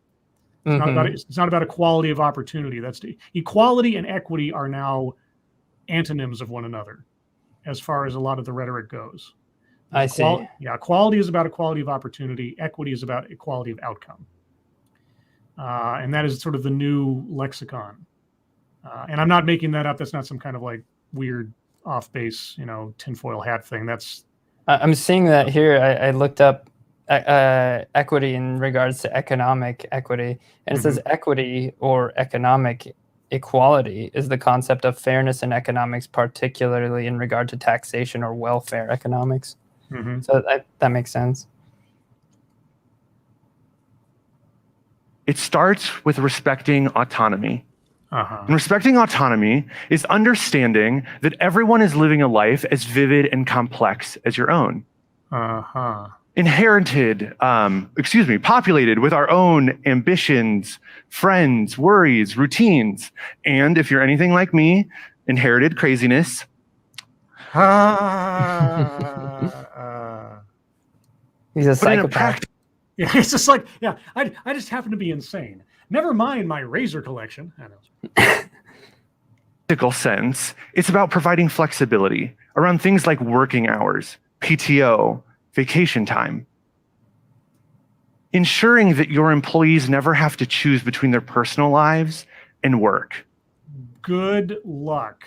It's not about equality of opportunity. That's equality and equity are now antonyms of one another as far as a lot of the rhetoric goes. I see. Equality is about equality of opportunity. Equity is about equality of outcome. And that is sort of the new lexicon. And I'm not making that up. That's not some kind of like weird off base, tinfoil hat thing. I'm seeing that here. I looked up equity in regards to economic equity, and it says equity or economic equality is the concept of fairness in economics, particularly in regard to taxation or welfare economics. So that makes sense. It starts with respecting autonomy. Uh-huh. And respecting autonomy is understanding that everyone is living a life as vivid and complex as your own. Uh-huh. Populated with our own ambitions, friends, worries, routines, and if you're anything like me, inherited craziness. He's a psychopath. Yeah, it's just like, I just happen to be insane. Never mind my razor collection. I know. Practical sense, it's about providing flexibility around things like working hours, PTO, vacation time. Ensuring that your employees never have to choose between their personal lives and work. Good luck.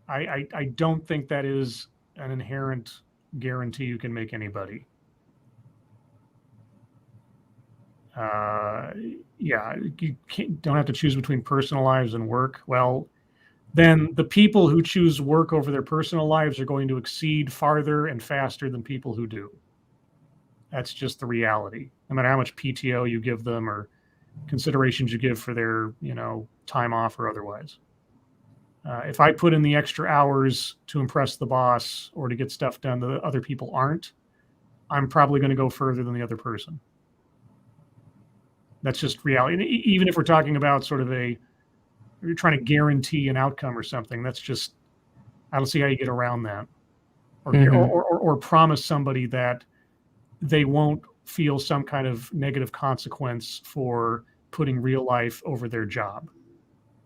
I don't think that is an inherent guarantee you can make anybody. You don't have to choose between personal lives and work. Well, then the people who choose work over their personal lives are going to exceed farther and faster than people who do. That's just the reality. No matter how much PTO you give them or considerations you give for their, time off or otherwise. If I put in the extra hours to impress the boss or to get stuff done that other people aren't, I'm probably going to go further than the other person. That's just reality. And even if we're talking about sort of you're trying to guarantee an outcome or something, that's just, I don't see how you get around that. Or promise somebody that they won't feel some kind of negative consequence for putting real life over their job.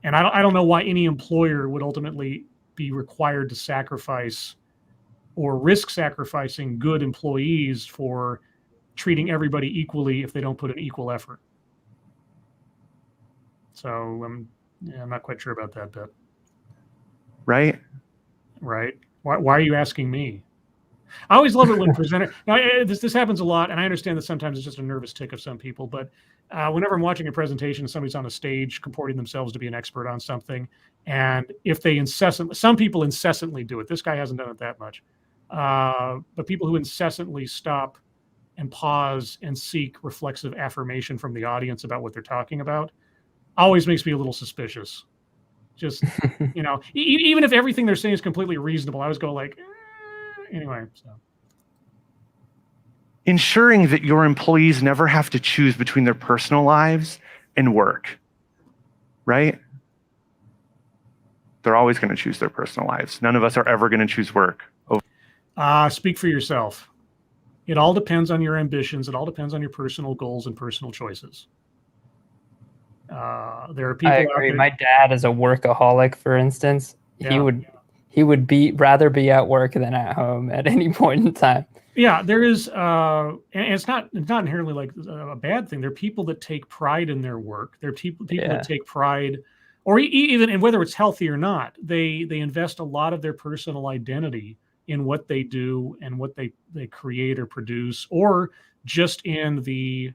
And I don't know why any employer would ultimately be required to sacrifice or risk sacrificing good employees for treating everybody equally if they don't put an equal effort. So I'm not quite sure about that bit. Right? Right. Why are you asking me? I always love it when presenter. Now this happens a lot, and I understand that sometimes it's just a nervous tick of some people. But whenever I'm watching a presentation, somebody's on a stage comporting themselves to be an expert on something, and if they some people incessantly do it. This guy hasn't done it that much, but people who incessantly stop and pause and seek reflexive affirmation from the audience about what they're talking about always makes me a little suspicious. Just, even if everything they're saying is completely reasonable, I always go like, anyway. So. Ensuring that your employees never have to choose between their personal lives and work, right? They're always going to choose their personal lives. None of us are ever going to choose work. Speak for yourself. It all depends on your ambitions. It all depends on your personal goals and personal choices. There are people I agree. out there. My dad is a workaholic, for instance. Yeah. He would rather be at work than at home at any point in time. Yeah, there is, and it's not inherently like a bad thing. There are people that take pride in their work. There are people that take pride, or even, and whether it's healthy or not, they invest a lot of their personal identity in what they do and what they create or produce, or just in the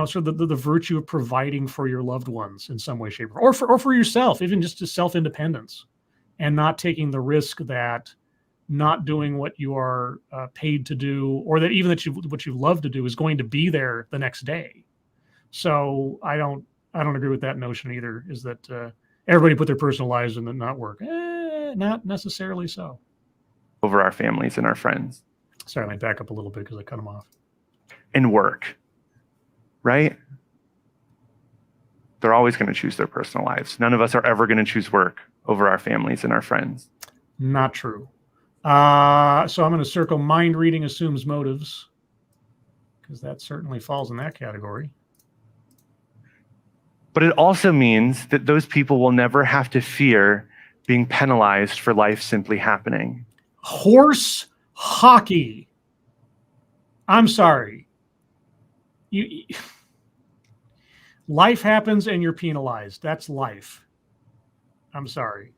sort of the virtue of providing for your loved ones in some way, shape, or for yourself, even just to self-independence, and not taking the risk that not doing what you are paid to do, or that even what you love to do is going to be there the next day. So I don't agree with that notion either. Is that everybody put their personal lives in and not work? Not necessarily so. Over our families and our friends. Sorry, let me back up a little bit because I cut them off. And work. Right? They're always going to choose their personal lives. None of us are ever going to choose work over our families and our friends. Not true. So I'm going to circle mind reading assumes motives, because that certainly falls in that category. But it also means that those people will never have to fear being penalized for life simply happening. Horse hockey. I'm sorry. Life happens and you're penalized. That's life. I'm sorry.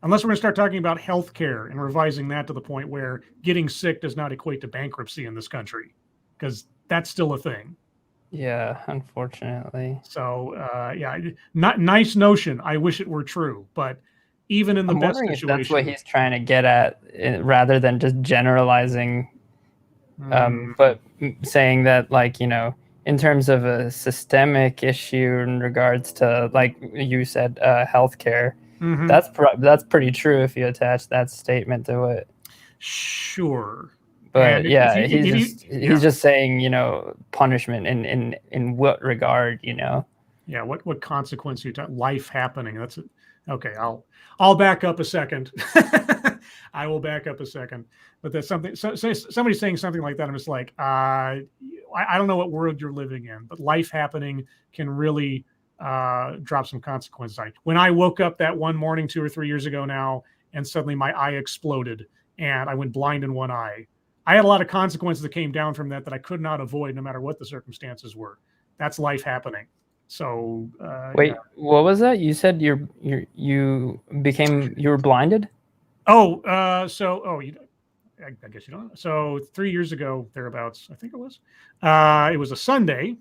Unless we're going to start talking about healthcare and revising that to the point where getting sick does not equate to bankruptcy in this country, because that's still a thing. Yeah, unfortunately. So, yeah, not nice notion. I wish it were true, but even in the I'm best wondering if situation, that's what he's trying to get at, rather than just generalizing, but saying that, like, you know, in terms of a systemic issue in regards to, like you said, healthcare. That's pretty true if you attach that statement to it. Sure. But yeah, he's just saying, you know, punishment in what regard, you know? Yeah, what consequence you talk? Life happening. That's it. Okay. I'll back up a second. I will back up a second. But that's something. So somebody saying something like that, I'm just like, I don't know what world you're living in, but life happening can really drop some consequences. When I woke up that one morning 2 or 3 years ago now, and suddenly my eye exploded and I went blind in one eye, I had a lot of consequences that came down from that I could not avoid no matter what the circumstances were. That's life happening. So wait, what was that? You said you were blinded? I guess you don't know. So 3 years ago, thereabouts, I think it was a Sunday,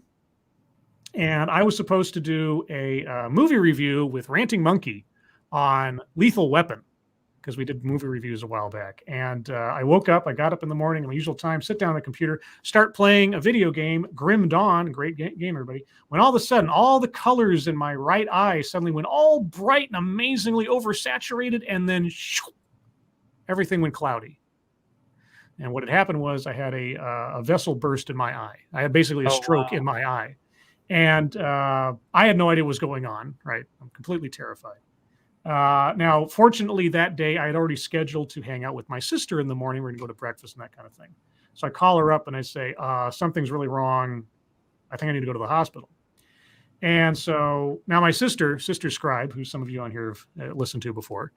and I was supposed to do a movie review with Ranting Monkey on Lethal Weapon, because we did movie reviews a while back. And I woke up, I got up in the morning at my usual time, sit down on the computer, start playing a video game, Grim Dawn, great game, everybody. When all of a sudden, all the colors in my right eye suddenly went all bright and amazingly oversaturated, and then everything went cloudy. And what had happened was I had a vessel burst in my eye. I had basically a stroke in my eye. And I had no idea what was going on, right? I'm completely terrified. Now, fortunately, that day I had already scheduled to hang out with my sister in the morning. We're going to go to breakfast and that kind of thing. So I call her up and I say, something's really wrong. I think I need to go to the hospital. And so now my sister Scribe, who some of you on here have listened to before,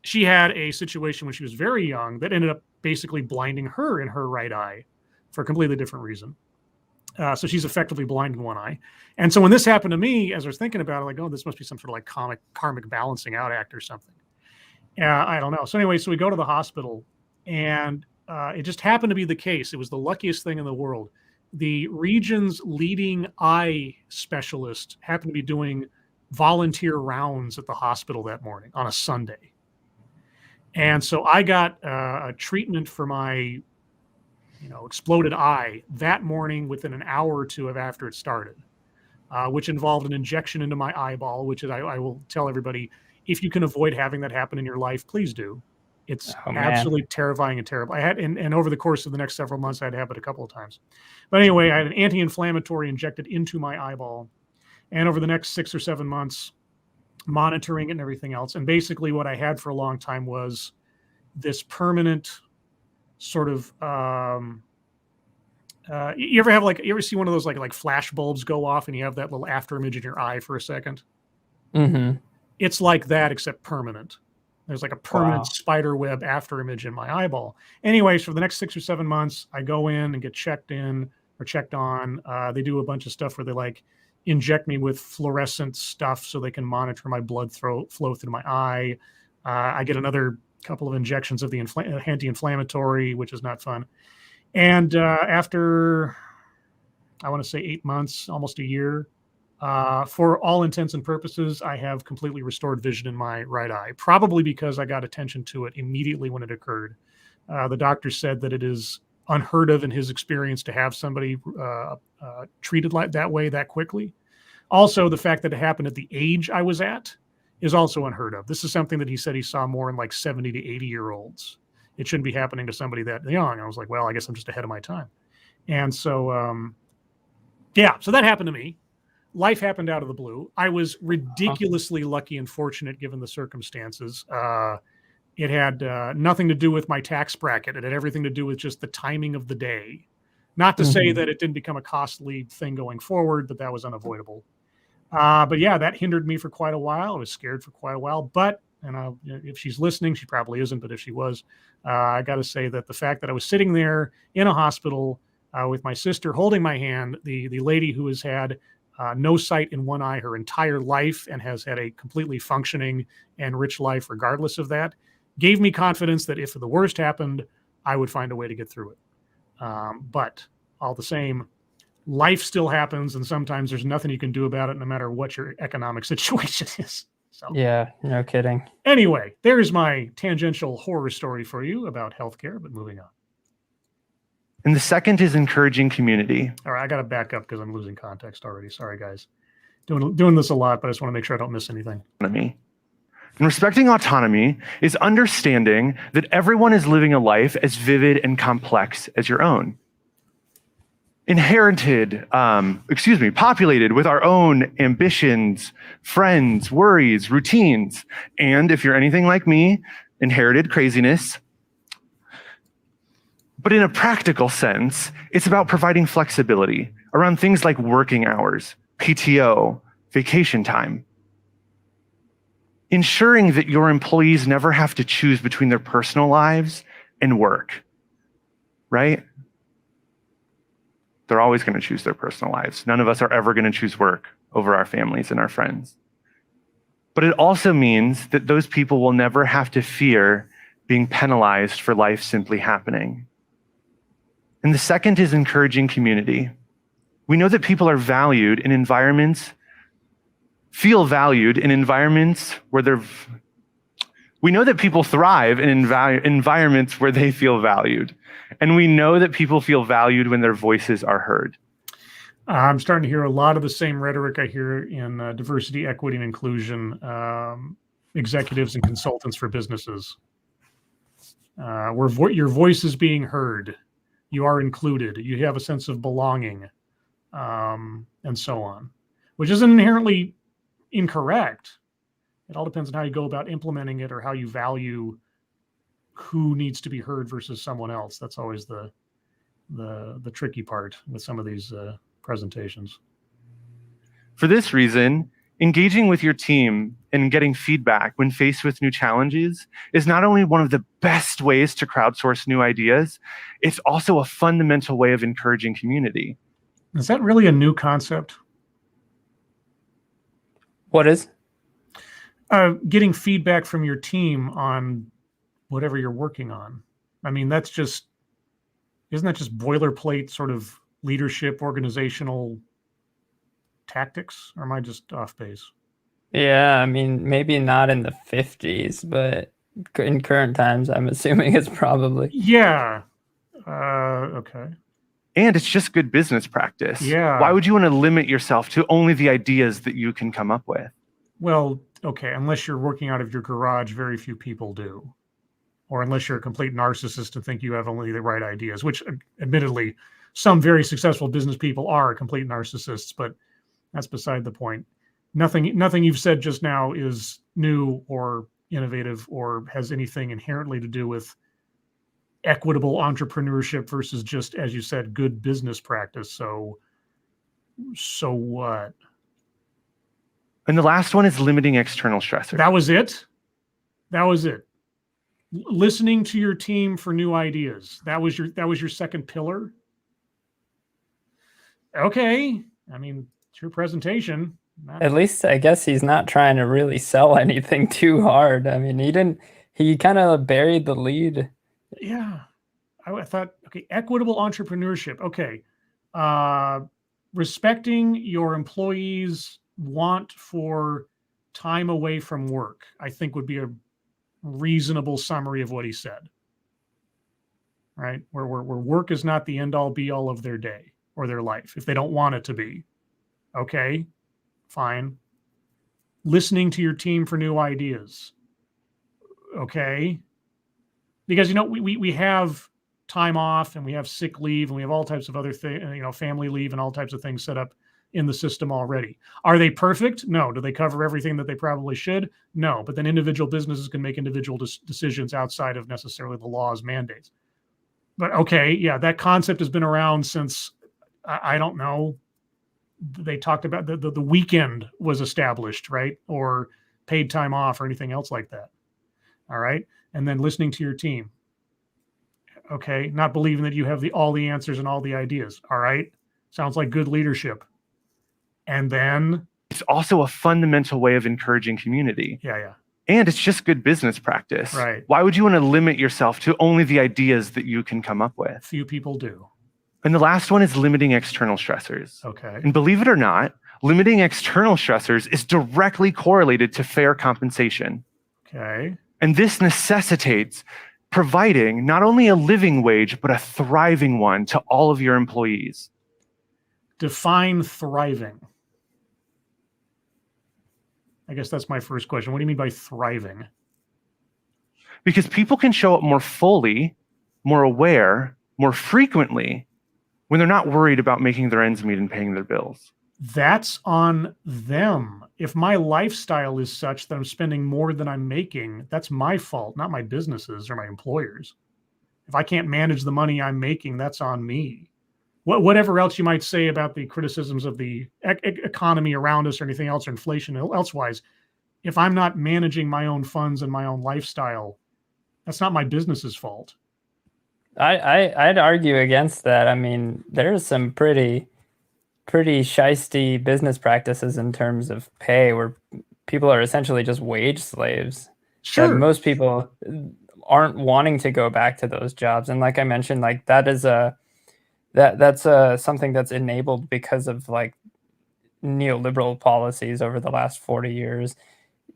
she had a situation when she was very young that ended up basically blinding her in her right eye for a completely different reason. So she's effectively blind in one eye. And so when this happened to me, as I was thinking about it, like, oh, this must be some sort of like karmic balancing out act or something. I don't know. So anyway, so we go to the hospital, and it just happened to be the case. It was the luckiest thing in the world. The region's leading eye specialist happened to be doing volunteer rounds at the hospital that morning on a Sunday. And so I got a treatment for my exploded eye that morning within an hour or two of after it started, which involved an injection into my eyeball, which is, I will tell everybody, if you can avoid having that happen in your life, please do. It's absolutely terrifying and terrible. I had, and over the course of the next several months, I had to have it a couple of times. But anyway, I had an anti-inflammatory injected into my eyeball. And over the next 6 or 7 months, monitoring it and everything else. And basically what I had for a long time was this permanent sort of, you ever see one of those like flash bulbs go off and you have that little after image in your eye for a second? Mm-hmm. It's like that, except permanent. There's like a permanent spider web after image in my eyeball. Anyways, for the next 6 or 7 months, I go in and get checked in or checked on. They do a bunch of stuff where they like inject me with fluorescent stuff so they can monitor my blood flow through my eye. I get another couple of injections of the anti-inflammatory, which is not fun. And after, I want to say 8 months, almost a year, for all intents and purposes, I have completely restored vision in my right eye, probably because I got attention to it immediately when it occurred. The doctor said that it is unheard of in his experience to have somebody treated like that way that quickly. Also, the fact that it happened at the age I was at is also unheard of. This is something that he said he saw more in like 70 to 80-year-olds. It shouldn't be happening to somebody that young. I was like, well, I guess I'm just ahead of my time. And so, so that happened to me. Life happened out of the blue. I was ridiculously lucky and fortunate given the circumstances. It had nothing to do with my tax bracket. It had everything to do with just the timing of the day. Not to say that it didn't become a costly thing going forward, but that was unavoidable. But yeah, that hindered me for quite a while. I was scared for quite a while. But, and if she's listening, she probably isn't, but if she was, I got to say that the fact that I was sitting there in a hospital with my sister holding my hand, the lady who has had no sight in one eye her entire life and has had a completely functioning and rich life regardless of that, gave me confidence that if the worst happened, I would find a way to get through it. But all the same, life still happens, and sometimes there's nothing you can do about it, no matter what your economic situation is. So yeah, no kidding. Anyway, there's my tangential horror story for you about healthcare, but moving on. And the second is encouraging community. All right, I got to back up because I'm losing context already. Sorry, guys. Doing this a lot, but I just want to make sure I don't miss anything. And respecting autonomy is understanding that everyone is living a life as vivid and complex as your own. Populated with our own ambitions, friends, worries, routines, and if you're anything like me, inherited craziness. But in a practical sense, it's about providing flexibility around things like working hours, PTO, vacation time. Ensuring that your employees never have to choose between their personal lives and work, right? They're always going to choose their personal lives. None of us are ever going to choose work over our families and our friends. But it also means that those people will never have to fear being penalized for life simply happening. And the second is encouraging community. We know that people are valued in environments, feel valued in environments where we know that people thrive in environments where they feel valued. And we know that people feel valued when their voices are heard. I'm starting to hear a lot of the same rhetoric I hear in diversity, equity, and inclusion executives and consultants for businesses. Where your voice is being heard. You are included. You have a sense of belonging, and so on, which isn't inherently incorrect. It all depends on how you go about implementing it or how you value who needs to be heard versus someone else. That's always the tricky part with some of these presentations. For this reason, engaging with your team and getting feedback when faced with new challenges is not only one of the best ways to crowdsource new ideas, it's also a fundamental way of encouraging community. Is that really a new concept? What is? Getting feedback from your team on whatever you're working on. I mean, isn't that just boilerplate sort of leadership, organizational tactics? Or am I just off base? Yeah, I mean, maybe not in the 50s, but in current times, I'm assuming it's probably. Yeah. Okay. And it's just good business practice. Yeah. Why would you want to limit yourself to only the ideas that you can come up with? Well, okay, unless you're working out of your garage, very few people do. Or unless you're a complete narcissist and think you have only the right ideas, which admittedly, some very successful business people are complete narcissists, but that's beside the point. Nothing you've said just now is new or innovative or has anything inherently to do with equitable entrepreneurship versus just, as you said, good business practice. So what? And the last one is limiting external stressors. That was it. Listening to your team for new ideas. That was your second pillar. Okay. I mean, it's your presentation. At least I guess he's not trying to really sell anything too hard. I mean, he kind of buried the lead. Yeah. I thought, okay, equitable entrepreneurship. Okay. Respecting your employees' want for time away from work, I think would be a reasonable summary of what he said. Right? Where work is not the end all be all of their day or their life if they don't want it to be. Okay, fine. Listening to your team for new ideas. Okay. Because, we have time off and we have sick leave and we have all types of other things, family leave and all types of things set up in the system already. Are they perfect? No. Do they cover everything that they probably should? No. But then individual businesses can make individual decisions outside of necessarily the law's mandates. But okay, yeah, that concept has been around since, I don't know, they talked about the weekend was established, right? Or paid time off or anything else like that. All right. And then listening to your team. Okay. Not believing that you have all the answers and all the ideas. All right. Sounds like good leadership. And then it's also a fundamental way of encouraging community. Yeah. And it's just good business practice. Right. Why would you want to limit yourself to only the ideas that you can come up with? Few people do. And the last one is limiting external stressors. Okay. And believe it or not, limiting external stressors is directly correlated to fair compensation. Okay. And this necessitates providing not only a living wage, but a thriving one to all of your employees. Define thriving. I guess that's my first question. What do you mean by thriving? Because people can show up more fully, more aware, more frequently when they're not worried about making their ends meet and paying their bills. That's on them. If my lifestyle is such that I'm spending more than I'm making, that's my fault, not my businesses or my employers. If I can't manage the money I'm making, that's on me. Whatever else you might say about the criticisms of the economy around us or anything else, or inflation elsewise, if I'm not managing my own funds and my own lifestyle, that's not my business's fault. I'd argue against that. I mean, there's some pretty shisty business practices in terms of pay where people are essentially just wage slaves. Sure. That most people aren't wanting to go back to those jobs. And like I mentioned, like that's something that's enabled because of like neoliberal policies over the last 40 years.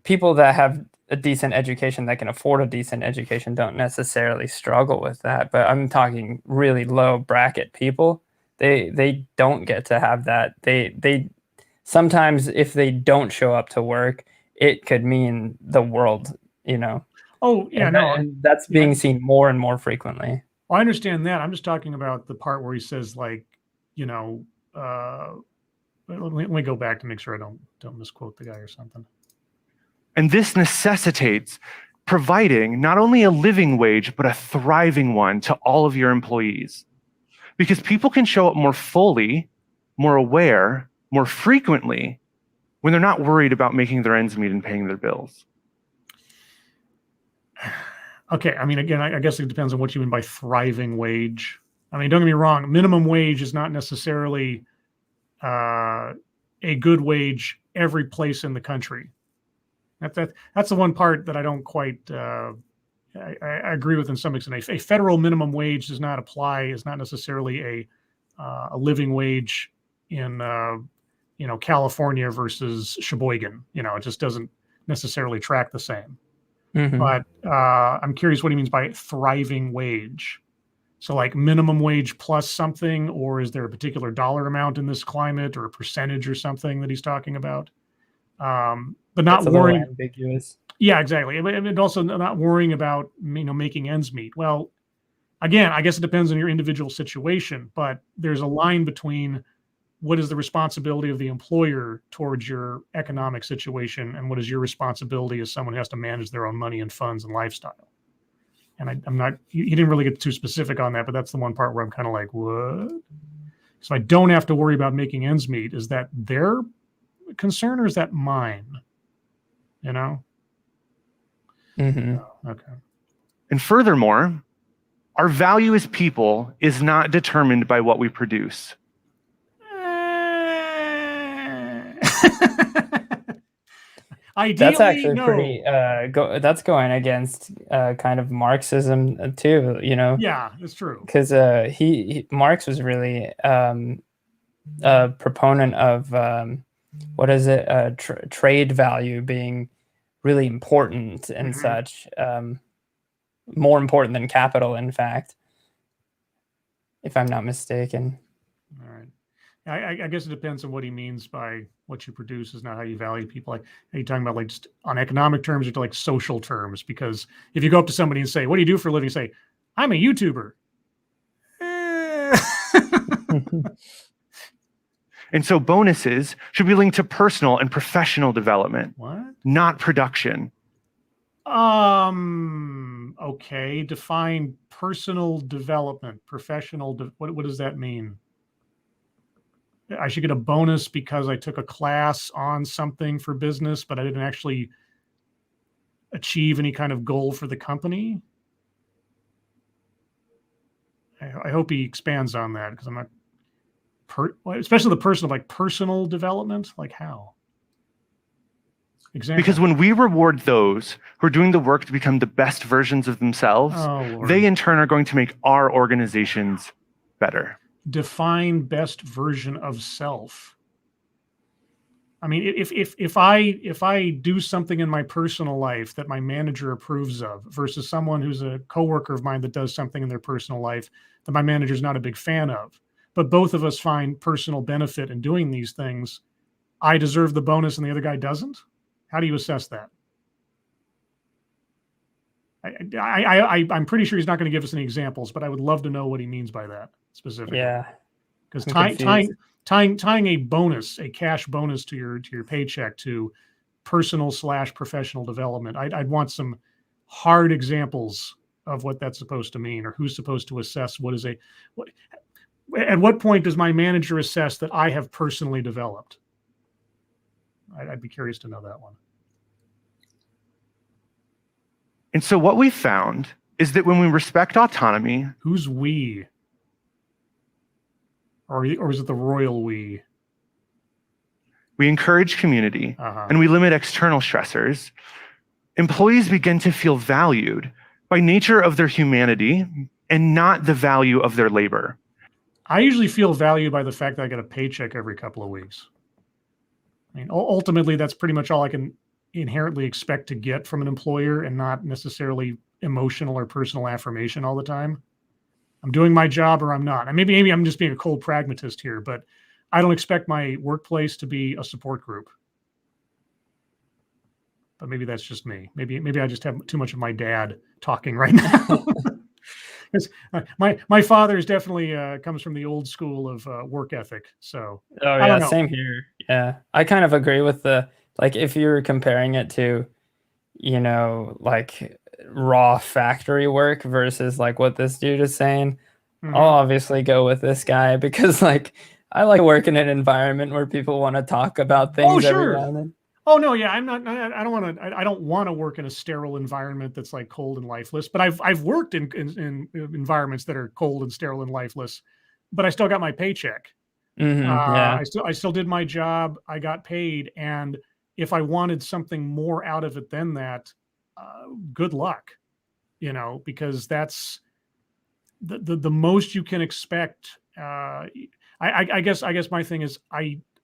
People that have a decent education, that can afford a decent education, don't necessarily struggle with that. But I'm talking really low bracket people. They don't get to have that. They sometimes, if they don't show up to work, it could mean the world, you know. Oh yeah, and that's being seen more and more frequently. I understand that. I'm just talking about the part where he says, like, you know, let me go back to make sure I don't misquote the guy or something. And this necessitates providing not only a living wage, but a thriving one to all of your employees. Because people can show up more fully, more aware, more frequently when they're not worried about making their ends meet and paying their bills. Okay, I mean, again, I guess it depends on what you mean by thriving wage. I mean, don't get me wrong, minimum wage is not necessarily a good wage every place in the country. That's the one part that I don't quite I agree with in some extent. A federal minimum wage does not apply, is not necessarily a living wage in California versus Sheboygan. It just doesn't necessarily track the same. Mm-hmm. But I'm curious what he means by thriving wage. So like minimum wage plus something, or is there a particular dollar amount in this climate or a percentage or something that he's talking about? But not worrying. Ambiguous. Yeah, exactly. And also not worrying about, making ends meet. Well, again, I guess it depends on your individual situation, but there's a line between what is the responsibility of the employer towards your economic situation and what is your responsibility as someone who has to manage their own money and funds and lifestyle. And I'm not, you didn't really get too specific on that, but that's the one part where I'm kind of like, what? So I don't have to worry about making ends meet. Is that their concern or is that mine? Mm-hmm. Okay. And furthermore, our value as people is not determined by what we produce. Ideally, that's actually no. pretty that's going against kind of Marxism too, Yeah, it's true. Because Marx was really a proponent of trade value being really important and mm-hmm. such, more important than capital, in fact, if I'm not mistaken. All right. I guess it depends on what he means by what you produce is not how you value people. Like, are you talking about like just on economic terms or to like social terms? Because if you go up to somebody and say, "What do you do for a living?" You say, "I'm a YouTuber." And so bonuses should be linked to personal and professional development. What? Not production. Okay. Define personal development, professional. What does that mean? I should get a bonus because I took a class on something for business, but I didn't actually achieve any kind of goal for the company. I hope he expands on that, because I'm not, especially the person of like personal development, like how? Example. Because when we reward those who are doing the work to become the best versions of themselves, they in turn are going to make our organizations better. Define best version of self. I mean, if I do something in my personal life that my manager approves of versus someone who's a coworker of mine that does something in their personal life that my manager's not a big fan of, but both of us find personal benefit in doing these things, I deserve the bonus and the other guy doesn't? How do you assess that? I'm pretty sure he's not going to give us any examples, but I would love to know what he means by that specifically. Yeah. Because tying a bonus, a cash bonus to your paycheck to personal/professional development, I'd want some hard examples of what that's supposed to mean, or who's supposed to assess at what point does my manager assess that I have personally developed? I'd be curious to know that one. And so what we found is that when we respect autonomy... Who's we? Or is it the royal we? We encourage community, and we limit external stressors. Employees begin to feel valued by nature of their humanity and not the value of their labor. I usually feel valued by the fact that I get a paycheck every couple of weeks. I mean, ultimately, that's pretty much all I can inherently expect to get from an employer, and not necessarily emotional or personal affirmation all the time. I'm doing my job or I'm not. And maybe I'm just being a cold pragmatist here, but I don't expect my workplace to be a support group. But maybe that's just me. Maybe I just have too much of my dad talking right now. My father is definitely comes from the old school of work ethic. So I don't know. Same here. Yeah, I kind of agree with if you're comparing it to, like raw factory work versus like what this dude is saying, I'll obviously go with this guy, because I like working in an environment where people want to talk about things every now and then. Oh no, yeah, I'm not. I don't want to work in a sterile environment that's like cold and lifeless. But I've worked in environments that are cold and sterile and lifeless, but I still got my paycheck. Yeah. I still did my job. I got paid, and if I wanted something more out of it than that, good luck. Because that's the most you can expect. I guess my thing is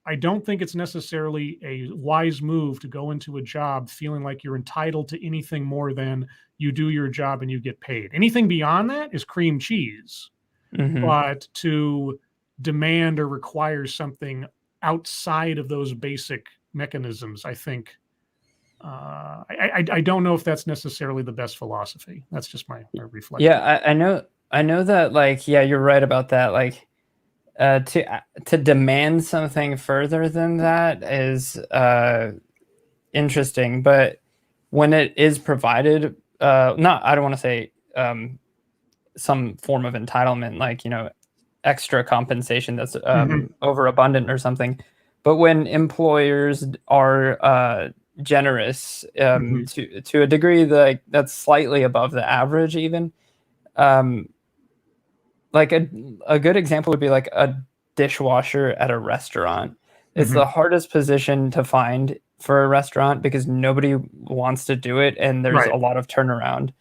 I don't think it's necessarily a wise move to go into a job feeling like you're entitled to anything more than you do your job and you get paid. Anything beyond that is cream cheese. But to demand or require something outside of those basic mechanisms, I think I don't know if that's necessarily the best philosophy. That's just my reflection. Yeah, I know that, you're right about that. To demand something further than that is interesting, but when it is provided, I don't want to say some form of entitlement, extra compensation that's overabundant or something, but when employers are generous to a degree that's slightly above the average, even. A good example would be like a dishwasher at a restaurant. It's the hardest position to find for a restaurant because nobody wants to do it, and there's a lot of turnaround.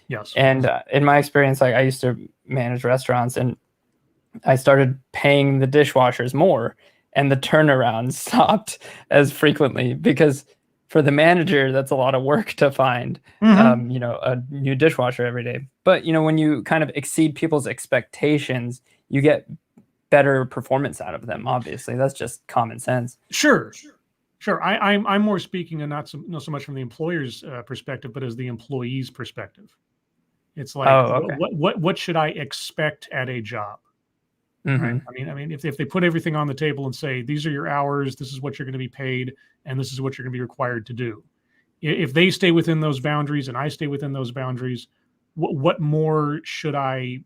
Yes. And in my experience, I used to manage restaurants, and I started paying the dishwashers more, and the turnaround stopped as frequently, because for the manager, that's a lot of work to find, a new dishwasher every day. But, when you kind of exceed people's expectations, you get better performance out of them. Obviously, that's just common sense. Sure. I'm more speaking, and not so much from the employer's perspective, but as the employee's perspective. It's like, what should I expect at a job? Right? I mean, if they put everything on the table and say, these are your hours, this is what you're going to be paid, and this is what you're going to be required to do. If they stay within those boundaries and I stay within those boundaries, what more should I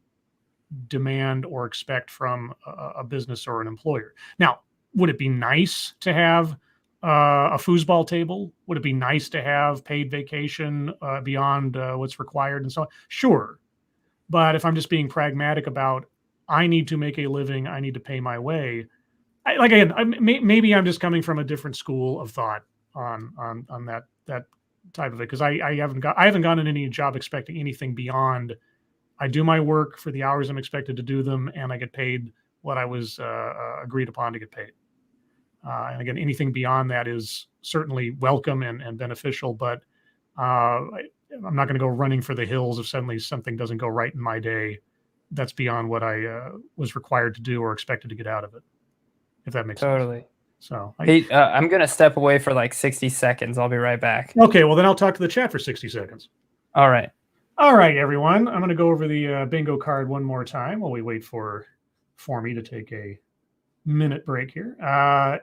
demand or expect from a business or an employer? Now, would it be nice to have a foosball table? Would it be nice to have paid vacation beyond what's required and so on? Sure. But if I'm just being pragmatic about, I need to make a living, I need to pay my way. Maybe I'm just coming from a different school of thought on that type of it, because I haven't gone in any job expecting anything beyond, I do my work for the hours I'm expected to do them, and I get paid what I was agreed upon to get paid. And again, anything beyond that is certainly welcome and beneficial, but I'm not going to go running for the hills if suddenly something doesn't go right in my day. That's beyond what I was required to do or expected to get out of it, if that makes sense. Totally. So hey, I'm going to step away for like 60 seconds. I'll be right back. Okay, well, then I'll talk to the chat for 60 seconds. All right. All right, everyone. I'm going to go over the bingo card one more time while we wait for me to take a minute break here.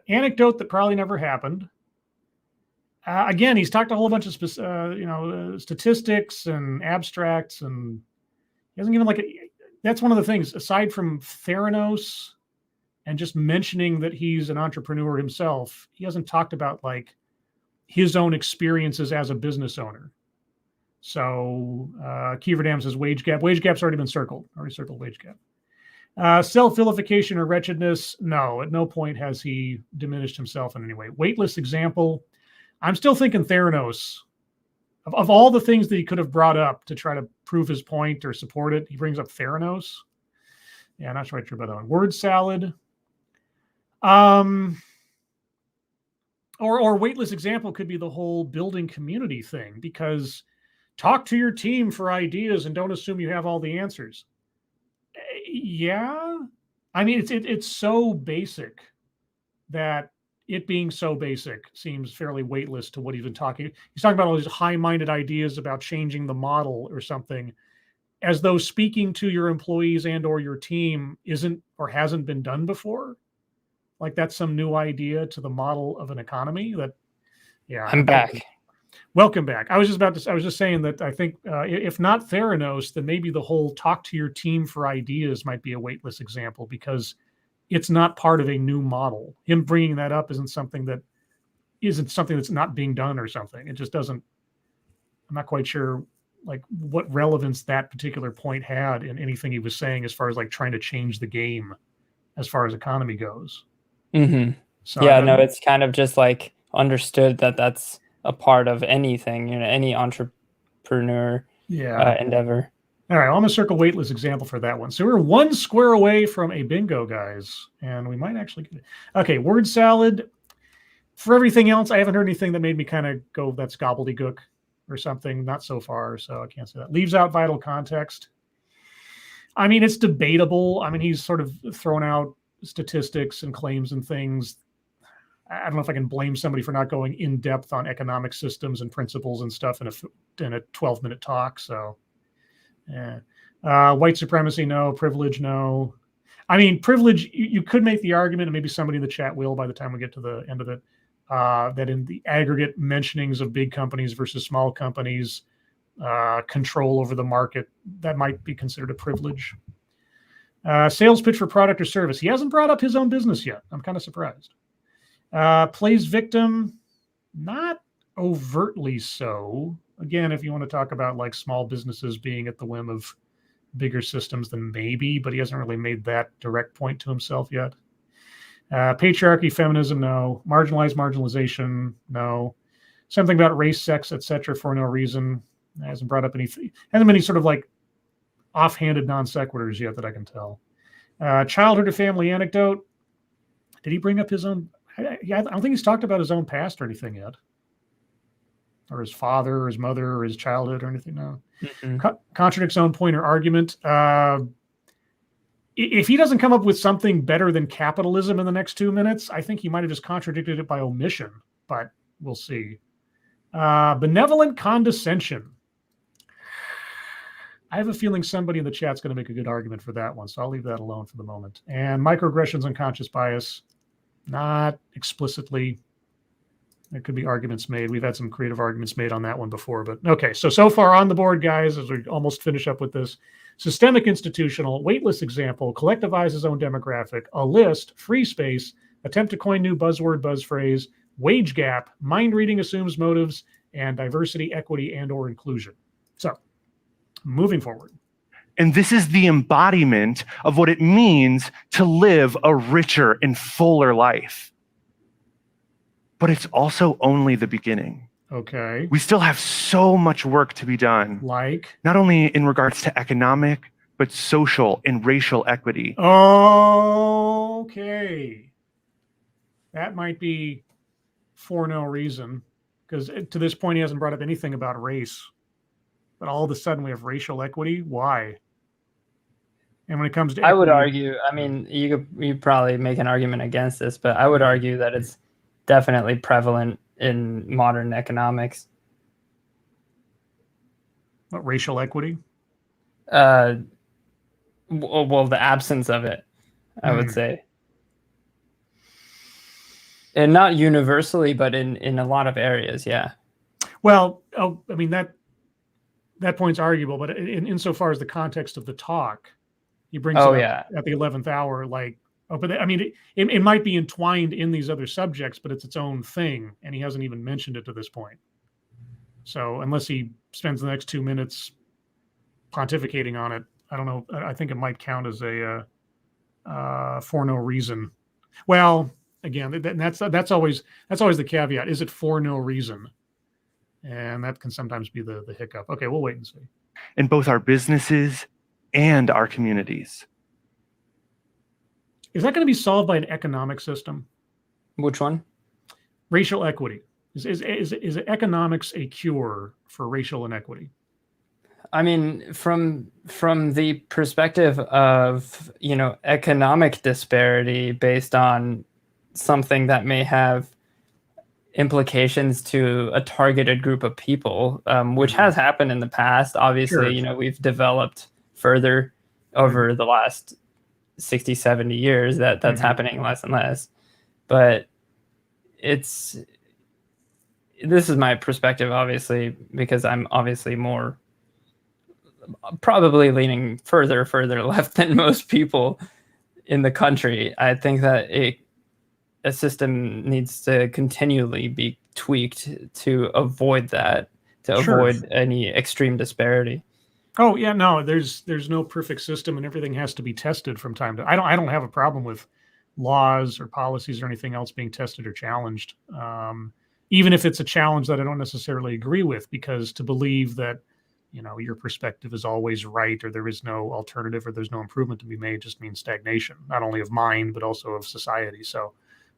Anecdote that probably never happened. Again, he's talked a whole bunch of statistics and abstracts, and he hasn't given that's one of the things, aside from Theranos and just mentioning that he's an entrepreneur himself, he hasn't talked about like his own experiences as a business owner. So Kiever Dam says wage gap. Wage gap's already been circled. Already circled wage gap. Self-vilification or wretchedness. No, at no point has he diminished himself in any way. Weightless example. I'm still thinking Theranos. Of all the things that he could have brought up to try to prove his point or support it, he brings up Theranos. Yeah, I'm not quite sure about that one. Word salad. Or weightless example could be the whole building community thing, because talk to your team for ideas and don't assume you have all the answers. Yeah, I mean, it's so basic that it being so basic seems fairly weightless to what he's been talking. He's talking about all these high-minded ideas about changing the model or something, as though speaking to your employees and or your team isn't or hasn't been done before. Like that's some new idea to the model of an economy. That, yeah, I'm back. Welcome back. I was just saying that I think if not Theranos, then maybe the whole talk to your team for ideas might be a weightless example, because it's not part of a new model. Him bringing that up isn't something that's not being done or something. It just doesn't, I'm not quite sure like what relevance that particular point had in anything he was saying as far as like trying to change the game as far as economy goes. Mm-hmm. So yeah, no, it's kind of just like understood that that's a part of anything, any entrepreneur endeavor. All right, well, I'm going to circle weightless example for that one. So we're one square away from a bingo, guys, and we might actually get it. Okay, word salad. For everything else, I haven't heard anything that made me kind of go, that's gobbledygook or something. Not so far, so I can't say that. Leaves out vital context. I mean, it's debatable. I mean, he's sort of thrown out statistics and claims and things. I don't know if I can blame somebody for not going in depth on economic systems and principles and stuff in a 12-minute talk. So, yeah. White supremacy, no. Privilege, no. I mean, privilege, you could make the argument, and maybe somebody in the chat will by the time we get to the end of it, that in the aggregate mentionings of big companies versus small companies, control over the market, that might be considered a privilege. Sales pitch for product or service. He hasn't brought up his own business yet. I'm kind of surprised. Plays victim, not overtly so. Again, if you want to talk about like small businesses being at the whim of bigger systems, then maybe, but he hasn't really made that direct point to himself yet. Patriarchy, feminism, no. Marginalization, no. Something about race, sex, etc. for no reason. Hasn't brought up anything. Hasn't been any sort of like offhanded non sequiturs yet that I can tell. Childhood or family anecdote. Did he bring up his own? I don't think he's talked about his own past or anything yet, or his father, or his mother, or his childhood, or anything. No. Mm-hmm. Contradicts own point or argument. If he doesn't come up with something better than capitalism in the next 2 minutes, I think he might have just contradicted it by omission. But we'll see. Benevolent condescension. I have a feeling somebody in the chat's going to make a good argument for that one, so I'll leave that alone for the moment. And microaggressions, unconscious bias. Not explicitly. There could be arguments made. We've had some creative arguments made on that one before, but okay. So far on the board, guys, as we almost finish up with this, systemic institutional, weightless example, collectivize his own demographic, a list, free space, attempt to coin new buzzword, buzz phrase, wage gap, mind reading assumes motives, and diversity, equity, and or inclusion. So moving forward. And this is the embodiment of what it means to live a richer and fuller life. But it's also only the beginning. Okay. We still have so much work to be done. Like? Not only in regards to economic, but social and racial equity. Okay. That might be for no reason, because to this point, he hasn't brought up anything about race. But all of a sudden, we have racial equity. Why? And when it comes to I would equity, argue, I mean, you probably make an argument against this, but I would argue that it's definitely prevalent in modern economics. what, racial equity? Well, the absence of it, I would say. And not universally, but in a lot of areas, yeah. Well, I mean, that point's arguable, but insofar as the context of the talk, he brings it up at the 11th hour, like, but I mean, it might be entwined in these other subjects, but it's its own thing, and he hasn't even mentioned it to this point. So unless he spends the next 2 minutes pontificating on it, I don't know. I think it might count as a for no reason. Well, again, that's always the caveat. Is it for no reason? And that can sometimes be the hiccup. Okay, we'll wait and see. In both our businesses and our communities. Is that going to be solved by an economic system? Which one? Racial equity. Is economics a cure for racial inequity? I mean, from the perspective of, economic disparity based on something that may have implications to a targeted group of people, which has happened in the past. Obviously, Sure. We've developed further over the last 60, 70 years that's happening less and less. But this is my perspective, obviously, because I'm obviously more probably leaning further left than most people in the country. I think that a system needs to continually be tweaked to avoid that, avoid any extreme disparity. Oh yeah, no, there's no perfect system, and everything has to be tested from time to. I don't have a problem with laws or policies or anything else being tested or challenged, even if it's a challenge that I don't necessarily agree with, because to believe that your perspective is always right, or there is no alternative, or there's no improvement to be made, just means stagnation, not only of mind but also of society. So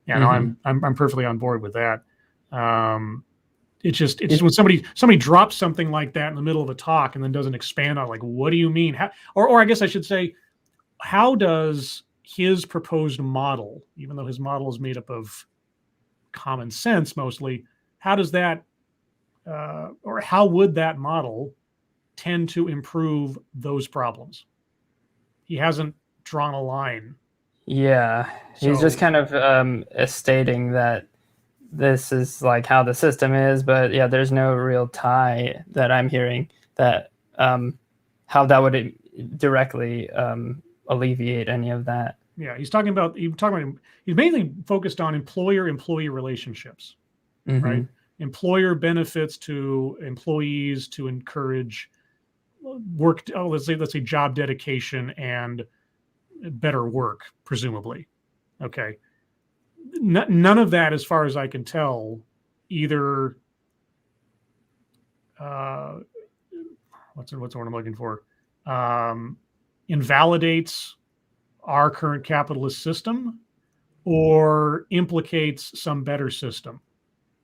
yeah, no, I'm perfectly on board with that. It's just when somebody drops something like that in the middle of a talk and then doesn't expand on it, like, what do you mean? How, or I guess I should say, how does his proposed model, even though his model is made up of common sense mostly, how does that, or how would that model tend to improve those problems? He hasn't drawn a line. Yeah, he's just kind of stating that this is like how the system is, but yeah, there's no real tie that I'm hearing that how that would directly alleviate any of that. Yeah, he's mainly focused on employer-employee relationships, right? Employer benefits to employees to encourage work. Let's say job dedication and better work, presumably. Okay. None of that, as far as I can tell, either what's the word I'm looking for, invalidates our current capitalist system or implicates some better system,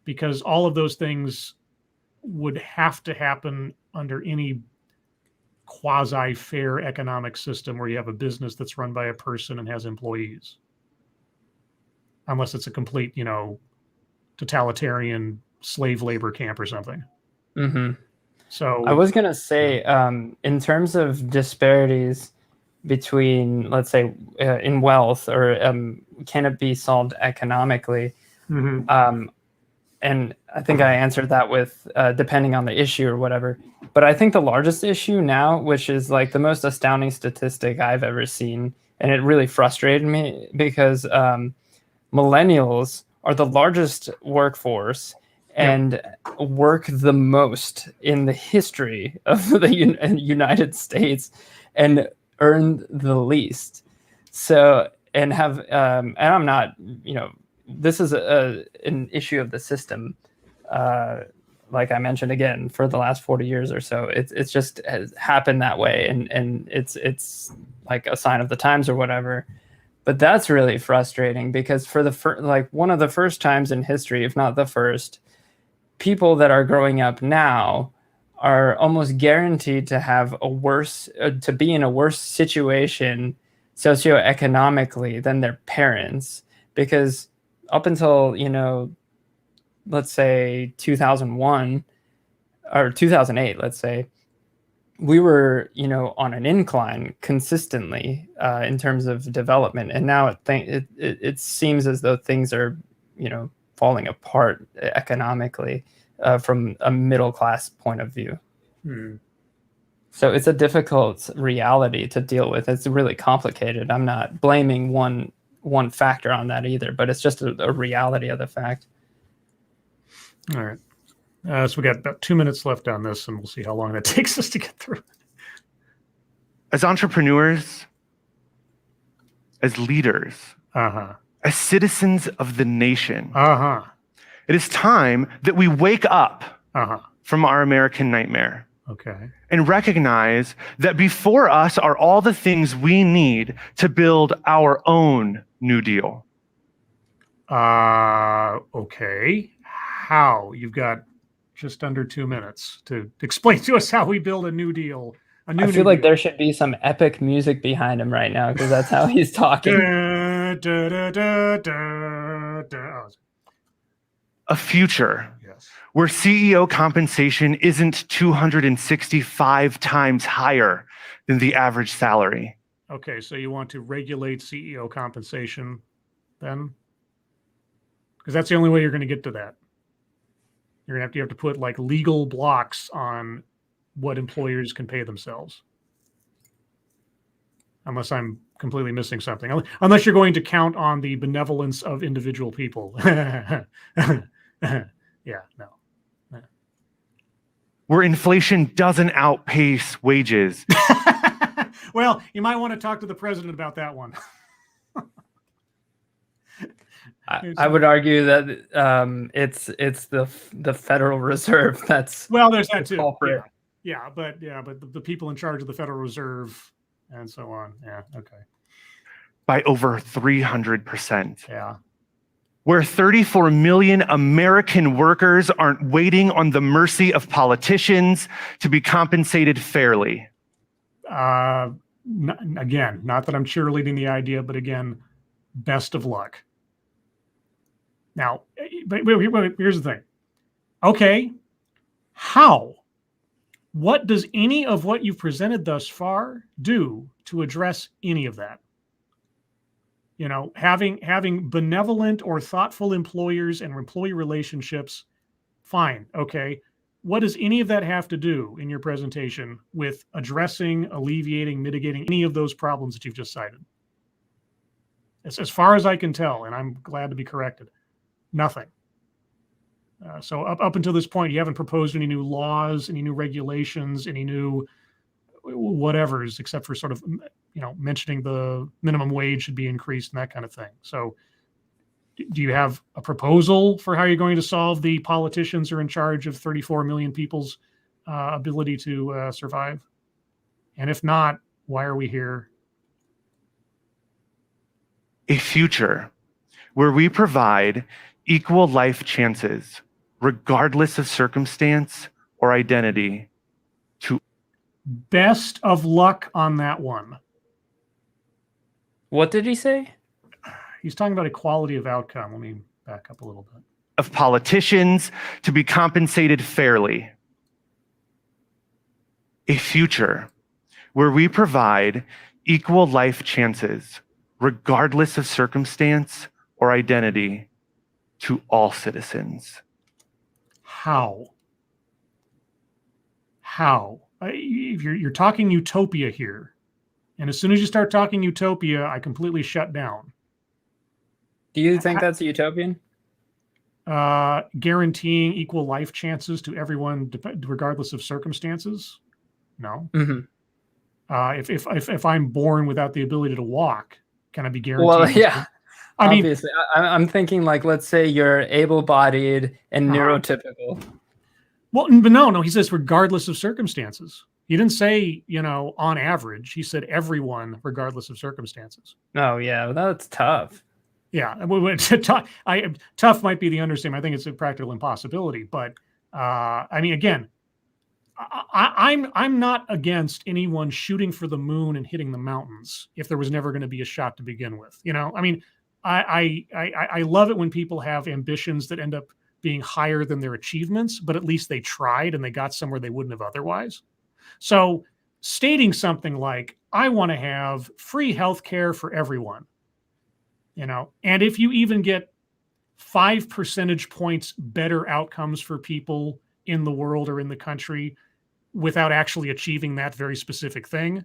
because all of those things would have to happen under any quasi-fair economic system where you have a business that's run by a person and has employees. Unless it's a complete, totalitarian slave labor camp or something. So I was going to say, in terms of disparities between, let's say, in wealth, or can it be solved economically? And I think I answered that with depending on the issue or whatever. But I think the largest issue now, which is like the most astounding statistic I've ever seen, and it really frustrated me because millennials are the largest workforce and work the most in the history of the United States and earn the least. So, and have, and I'm not, this is an issue of the system. Like I mentioned again, for the last 40 years or so, it's just has happened that way, and it's like a sign of the times or whatever. But that's really frustrating because for like one of the first times in history, if not the first, people that are growing up now are almost guaranteed to have to be in a worse situation socioeconomically than their parents, because up until, let's say 2001 or 2008, let's say, we were, on an incline consistently in terms of development. And now it seems as though things are, falling apart economically from a middle class point of view. So it's a difficult reality to deal with. It's really complicated. I'm not blaming one factor on that either, but it's just a reality of the fact. All right. So we got about 2 minutes left on this, and we'll see how long that takes us to get through. As entrepreneurs, as leaders, as citizens of the nation, it is time that we wake up from our American nightmare. Okay. And recognize that before us are all the things we need to build our own New Deal. Okay. How? You've got just under 2 minutes to explain to us how we build a New Deal. I feel like there should be some epic music behind him right now, because that's how he's talking. A future where CEO compensation isn't 265 times higher than the average salary. Okay, so you want to regulate CEO compensation then? Because that's the only way you're going to get to that. You have to put like legal blocks on what employers can pay themselves. Unless I'm completely missing something. Unless you're going to count on the benevolence of individual people. Yeah, no. Where inflation doesn't outpace wages. Well, you might want to talk to the president about that one. I would argue that it's the Federal Reserve that's there's that too. Culprit. Yeah, but the people in charge of the Federal Reserve and so on. Yeah, okay. By over 300%. Yeah. Where 34 million American workers aren't waiting on the mercy of politicians to be compensated fairly. Again, not that I'm cheerleading the idea, but again, best of luck. Now, but here's the thing. Okay, how? What does any of what you've presented thus far do to address any of that? Having benevolent or thoughtful employers and employee relationships, fine, okay. What does any of that have to do in your presentation with addressing, alleviating, mitigating any of those problems that you've just cited? As far as I can tell, and I'm glad to be corrected, nothing. So up until this point, you haven't proposed any new laws, any new regulations, any new whatevers, except for sort of, mentioning the minimum wage should be increased and that kind of thing. So do you have a proposal for how you're going to solve the politicians who are in charge of 34 million people's ability to survive? And if not, why are we here? A future where we provide equal life chances, regardless of circumstance or identity, to best of luck on that one. What did he say? He's talking about equality of outcome. Let me back up a little bit. Of politicians to be compensated fairly. A future where we provide equal life chances, regardless of circumstance or identity, to all citizens. How? You're talking utopia here. And as soon as you start talking utopia, I completely shut down. Do you think that's utopian? Guaranteeing equal life chances to everyone, regardless of circumstances? No. Mm-hmm. If I'm born without the ability to walk, can I be guaranteed? Well, yeah. I mean, obviously, I'm thinking like, let's say you're able-bodied and neurotypical. Well, but no. He says regardless of circumstances. He didn't say, on average. He said everyone, regardless of circumstances. Oh yeah, that's tough. Yeah, tough might be the understatement. I think it's a practical impossibility. But I mean, again, I'm not against anyone shooting for the moon and hitting the mountains if there was never going to be a shot to begin with. I mean, I love it when people have ambitions that end up being higher than their achievements, but at least they tried and they got somewhere they wouldn't have otherwise. So stating something like, I want to have free healthcare for everyone, and if you even get 5 percentage points better outcomes for people in the world or in the country without actually achieving that very specific thing,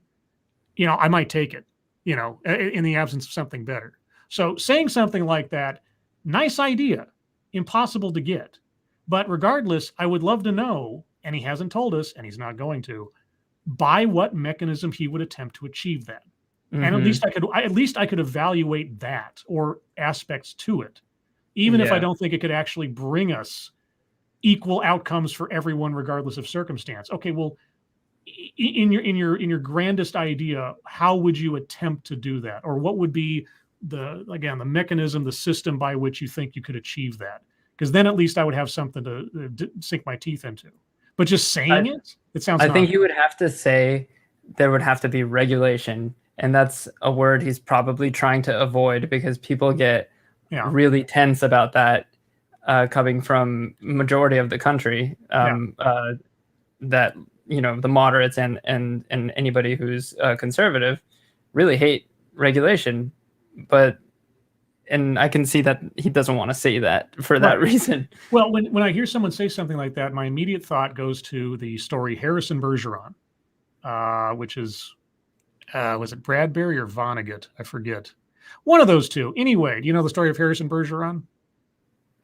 I might take it, in the absence of something better. So saying something like that, nice idea, impossible to get. But regardless, I would love to know, and he hasn't told us, and he's not going to, by what mechanism he would attempt to achieve that. Mm-hmm. And at least I could evaluate that or aspects to it, even if I don't think it could actually bring us equal outcomes for everyone, regardless of circumstance. Okay, well, in your grandest idea, how would you attempt to do that, or what would be the mechanism, the system by which you think you could achieve that? Because then at least I would have something to sink my teeth into. But just saying it sounds. I think you would have to say there would have to be regulation, and that's a word he's probably trying to avoid because people get really tense about that coming from majority of the country. That the moderates and anybody who's conservative really hate regulation, and I can see that he doesn't want to say that for that reason. Well, when I hear someone say something like that, my immediate thought goes to the story Harrison Bergeron, which is, was it Bradbury or Vonnegut? I forget. One of those two. Anyway, do you know the story of Harrison Bergeron?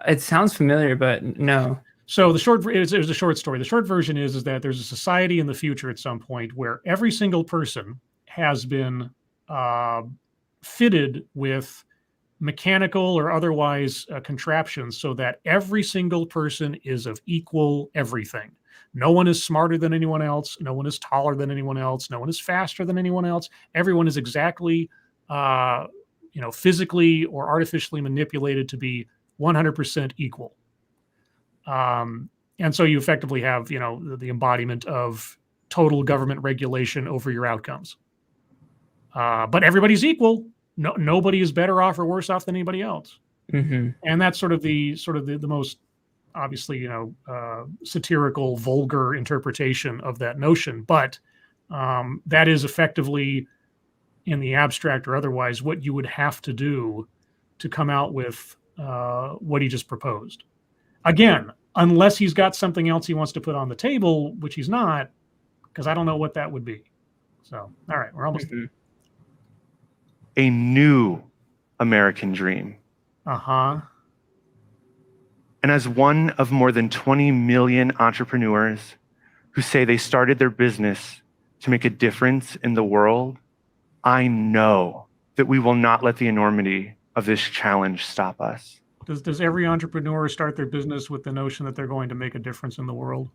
It sounds familiar, but no. So it was a short story. The short version is that there's a society in the future at some point where every single person has been fitted with mechanical or otherwise contraptions so that every single person is of equal everything. No one is smarter than anyone else. No one is taller than anyone else. No one is faster than anyone else. Everyone is exactly, physically or artificially manipulated to be 100% equal. And so you effectively have, the embodiment of total government regulation over your outcomes. But everybody's equal. Nobody is better off or worse off than anybody else. Mm-hmm. And that's sort of the most obviously, satirical, vulgar interpretation of that notion. But that is effectively, in the abstract or otherwise, what you would have to do to come out with what he just proposed. Again, unless he's got something else he wants to put on the table, which he's not, because I don't know what that would be. So, all right, we're almost there. A new American dream. Uh-huh. And as one of more than 20 million entrepreneurs who say they started their business to make a difference in the world, I know that we will not let the enormity of this challenge stop us. Does every entrepreneur start their business with the notion that they're going to make a difference in the world?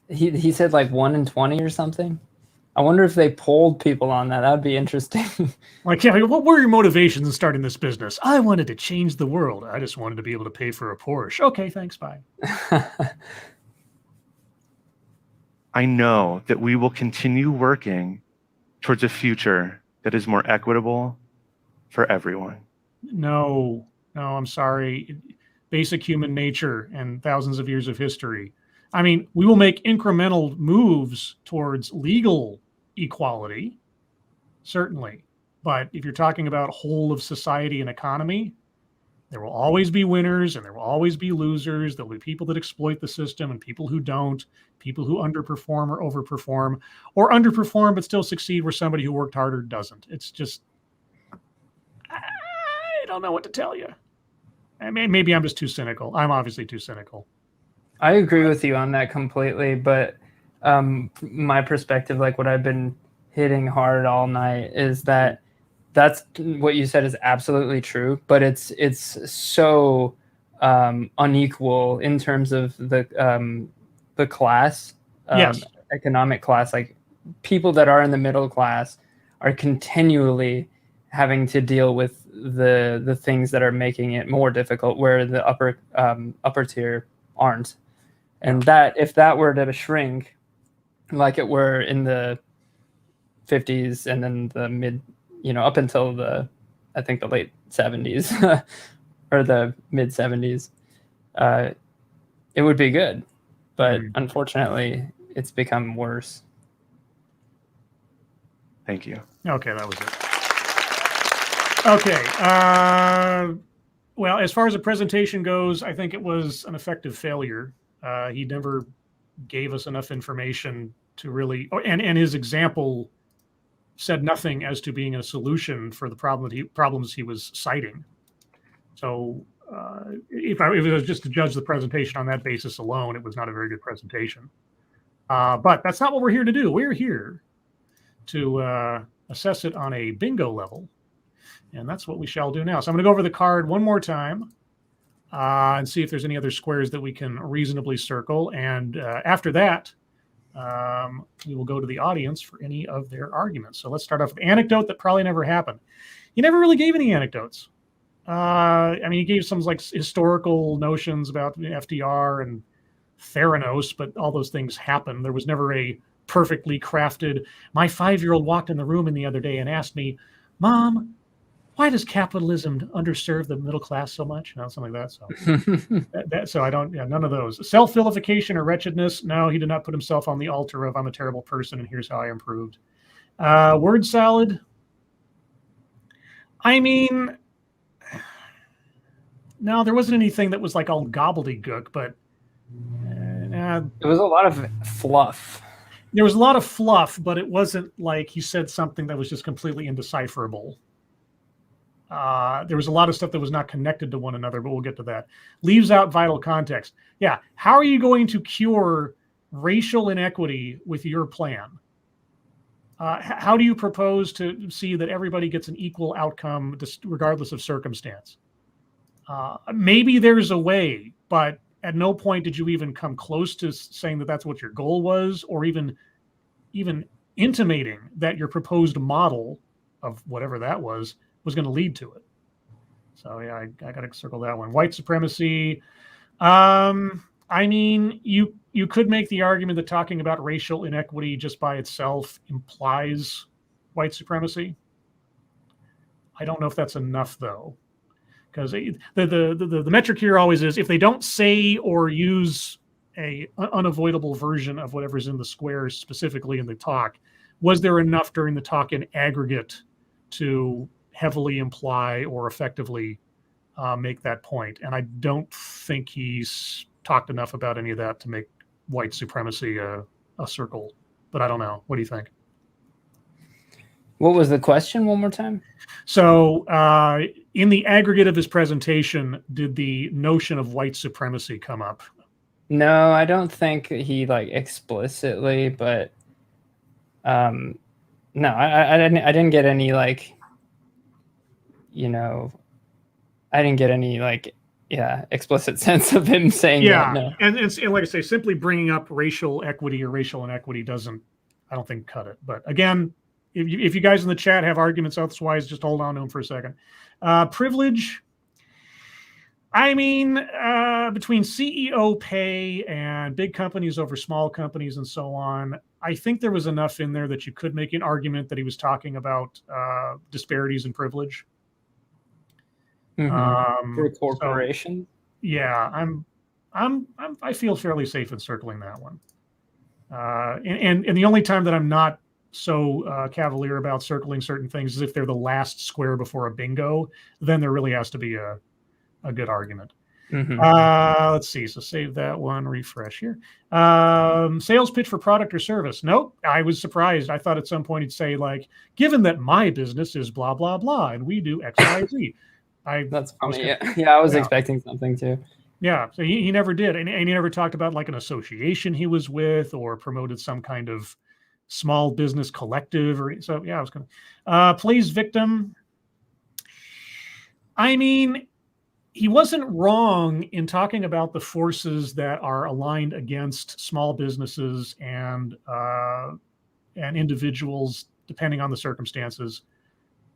He said like 1 in 20 or something. I wonder if they polled people on that. That'd be interesting. What were your motivations in starting this business? I wanted to change the world. I just wanted to be able to pay for a Porsche. Okay, thanks, bye. I know that we will continue working towards a future that is more equitable for everyone. No, I'm sorry. Basic human nature and thousands of years of history. I mean, we will make incremental moves towards legal equality, certainly. But if you're talking about whole of society and economy, there will always be winners and there will always be losers. There'll be people that exploit the system and people who don't, people who underperform or overperform, or underperform but still succeed where somebody who worked harder doesn't. It's just, don't know what to tell you. I mean, maybe I'm just too cynical. I'm obviously too cynical. I agree with you on that completely, but my perspective, like what I've been hitting hard all night, is that that's what you said is absolutely true, but it's so unequal in terms of the class, Yes. economic class. Like people that are in the middle class are continually having to deal with the things that are making it more difficult, where the upper tier aren't. And that if that were to shrink, like it were in the 50s and then the mid, up until I think the late 70s or the mid 70s, it would be good. But unfortunately, it's become worse. Thank you. Okay, that was it. Okay. Well, as far as the presentation goes, I think it was an effective failure. He never gave us enough information to really, and his example said nothing as to being a solution for the problems he was citing. So if it was just to judge the presentation on that basis alone, it was not a very good presentation. But that's not what we're here to do. We're here to assess it on a bingo level. And that's what we shall do now. So I'm going to go over the card one more time and see if there's any other squares that we can reasonably circle. And after that, we will go to the audience for any of their arguments. So let's start off with anecdote that probably never happened. He never really gave any anecdotes. I mean, he gave some like historical notions about FDR and Theranos, but all those things happen. There was never a perfectly crafted. My 5-year-old walked in the room the other day and asked me, "Mom, why does capitalism underserve the middle class so much?" Something like that. So, so I don't, none of those. Self-vilification or wretchedness. No, he did not put himself on the altar of I'm a terrible person and here's how I improved. Word salad. I mean, no, there wasn't anything that was like all gobbledygook, but it was a lot of fluff. There was a lot of fluff, but it wasn't like he said something that was just completely indecipherable. There was a lot of stuff that was not connected to one another, but we'll get to that. Leaves out vital context. Yeah. How are you going to cure racial inequity with your plan? How do you propose to see that everybody gets an equal outcome regardless of circumstance? Maybe there's a way, but at no point did you even come close to saying that that's what your goal was, or even intimating that your proposed model of whatever that was going to lead to it. So yeah, I got to circle that one. White supremacy. I mean, you could make the argument that talking about racial inequity just by itself implies white supremacy. I don't know if that's enough though, because the metric here always is if they don't say or use a unavoidable version of whatever's in the squares specifically in the talk, was there enough during the talk in aggregate to heavily imply or effectively make that point? And I don't think he's talked enough about any of that to make white supremacy a circle, but I don't know. What do you think? What was the question one more time? So in the aggregate of his presentation, did the notion of white supremacy come up? No, I don't think he like explicitly, but no, I didn't get any like, I didn't get any like, explicit sense of him saying that. No. And like I say, simply bringing up racial equity or racial inequity doesn't, I don't think, cut it. But again, if you guys in the chat have arguments otherwise, just hold on to them for a second. Privilege. I mean, between CEO pay and big companies over small companies and so on, I think there was enough in there that you could make an argument that he was talking about disparities in privilege. For corporation. So, yeah, I feel fairly safe in circling that one. And the only time that I'm not so cavalier about circling certain things is if they're the last square before a bingo, then there really has to be a good argument. Let's see. So save that one, refresh here. Sales pitch for product or service. Nope. I was surprised. I thought at some point he'd say like, given that my business is blah, blah, blah, and we do X, Y, Z. That's funny. Yeah, I was Yeah. expecting something too. Yeah, so he never did, and he never talked about like an association he was with or promoted some kind of small business collective or so. Yeah, I was gonna plays victim. I mean, he wasn't wrong in talking about the forces that are aligned against small businesses and individuals, depending on the circumstances.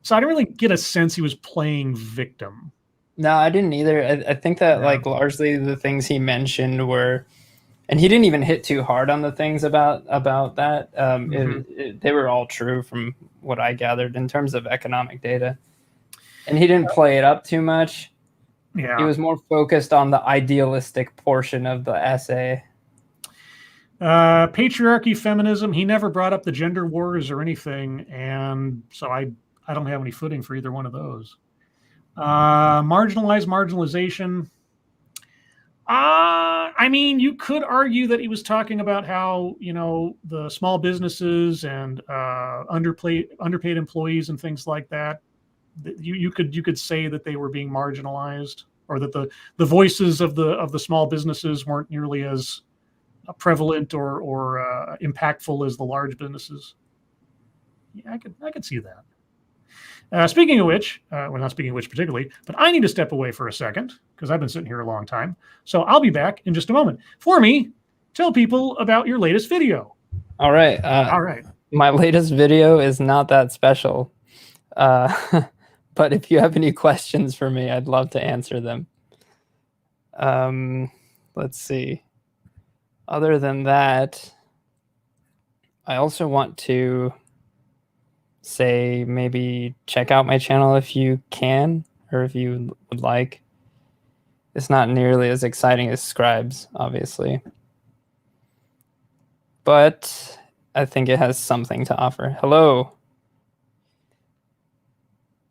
So I didn't really get a sense he was playing victim. No, I didn't either. I think that like largely the things he mentioned were, and he didn't even hit too hard on the things about that. They were all true from what I gathered in terms of economic data, and he didn't play it up too much. Yeah, he was more focused on the idealistic portion of the essay. Patriarchy, feminism. He never brought up the gender wars or anything, and so I don't have any footing for either one of those. Marginalization. I mean, you could argue that he was talking about how, the small businesses and underpaid employees and things like that. You could say that they were being marginalized, or that the voices of the small businesses weren't nearly as prevalent or impactful as the large businesses. Yeah, I could see that. Speaking of which, well, not speaking of which particularly, but I need to step away for a second because I've been sitting here a long time. So I'll be back in just a moment. For me, tell people about your latest video. All right. All right. My latest video is not that special. But if you have any questions for me, I'd love to answer them. Let's see. Other than that, I also want to say maybe check out my channel if you can, or if you would like. It's not nearly as exciting as Scribes, obviously, but I think it has something to offer. Hello.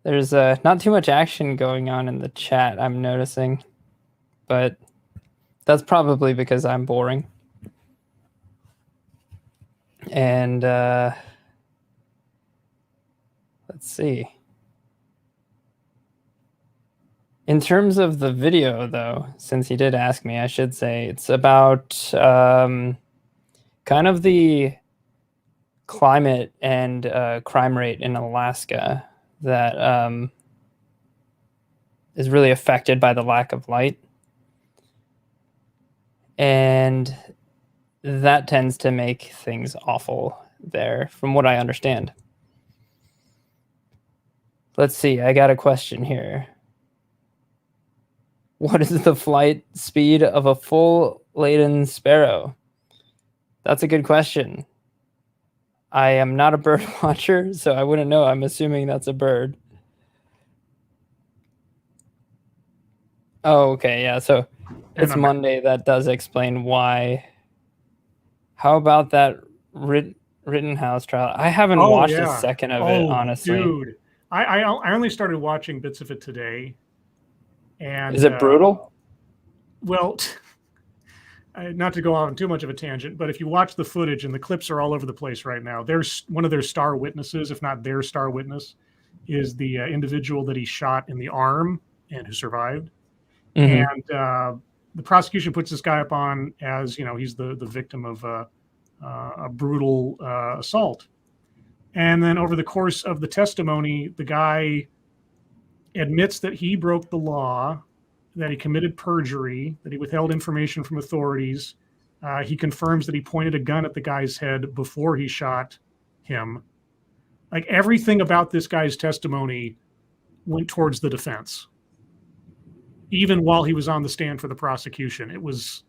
There's not too much action going on in the chat, I'm noticing, but that's probably because I'm boring. And let's see. In terms of the video, though, since he did ask me, I should say it's about kind of the climate and crime rate in Alaska that is really affected by the lack of light. And that tends to make things awful there, from what I understand. Let's see, I got a question here. What is the flight speed of a full-laden sparrow? That's a good question. I am not a bird watcher, so I wouldn't know. I'm assuming that's a bird. Oh, okay, yeah, so it's Monday. That does explain why. How about that Rittenhouse trial? I haven't watched a second of it, honestly. Dude, I only started watching bits of it today. And is it brutal? Well, not to go on too much of a tangent, but if you watch the footage, and the clips are all over the place right now, there's one of their star witnesses, if not their star witness, is the individual that he shot in the arm and who survived. Mm-hmm. And the prosecution puts this guy up on as, he's the victim of a brutal assault. And then over the course of the testimony, the guy admits that he broke the law, that he committed perjury, that he withheld information from authorities. He confirms that he pointed a gun at the guy's head before he shot him. Like, everything about this guy's testimony went towards the defense, even while he was on the stand for the prosecution. It was,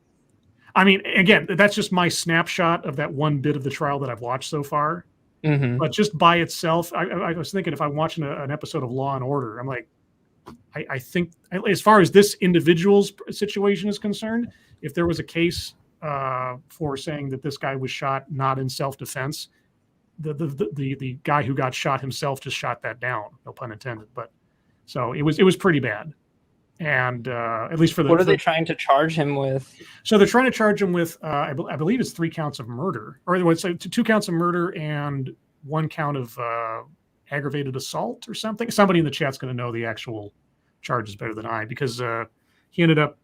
I mean, again, that's just my snapshot of that one bit of the trial that I've watched so far. Mm-hmm. But just by itself, I was thinking, if I'm watching an episode of Law and Order, I'm like, I think, as far as this individual's situation is concerned, if there was a case for saying that this guy was shot not in self-defense, the guy who got shot himself just shot that down, no pun intended. But so it was pretty bad. And at least for the, what are they trying to charge him with? So they're trying to charge him with, I believe it's 3 counts of murder, or it's 2 counts of murder and 1 count of aggravated assault or something. Somebody in the chat's going to know the actual charges better than I, because he ended up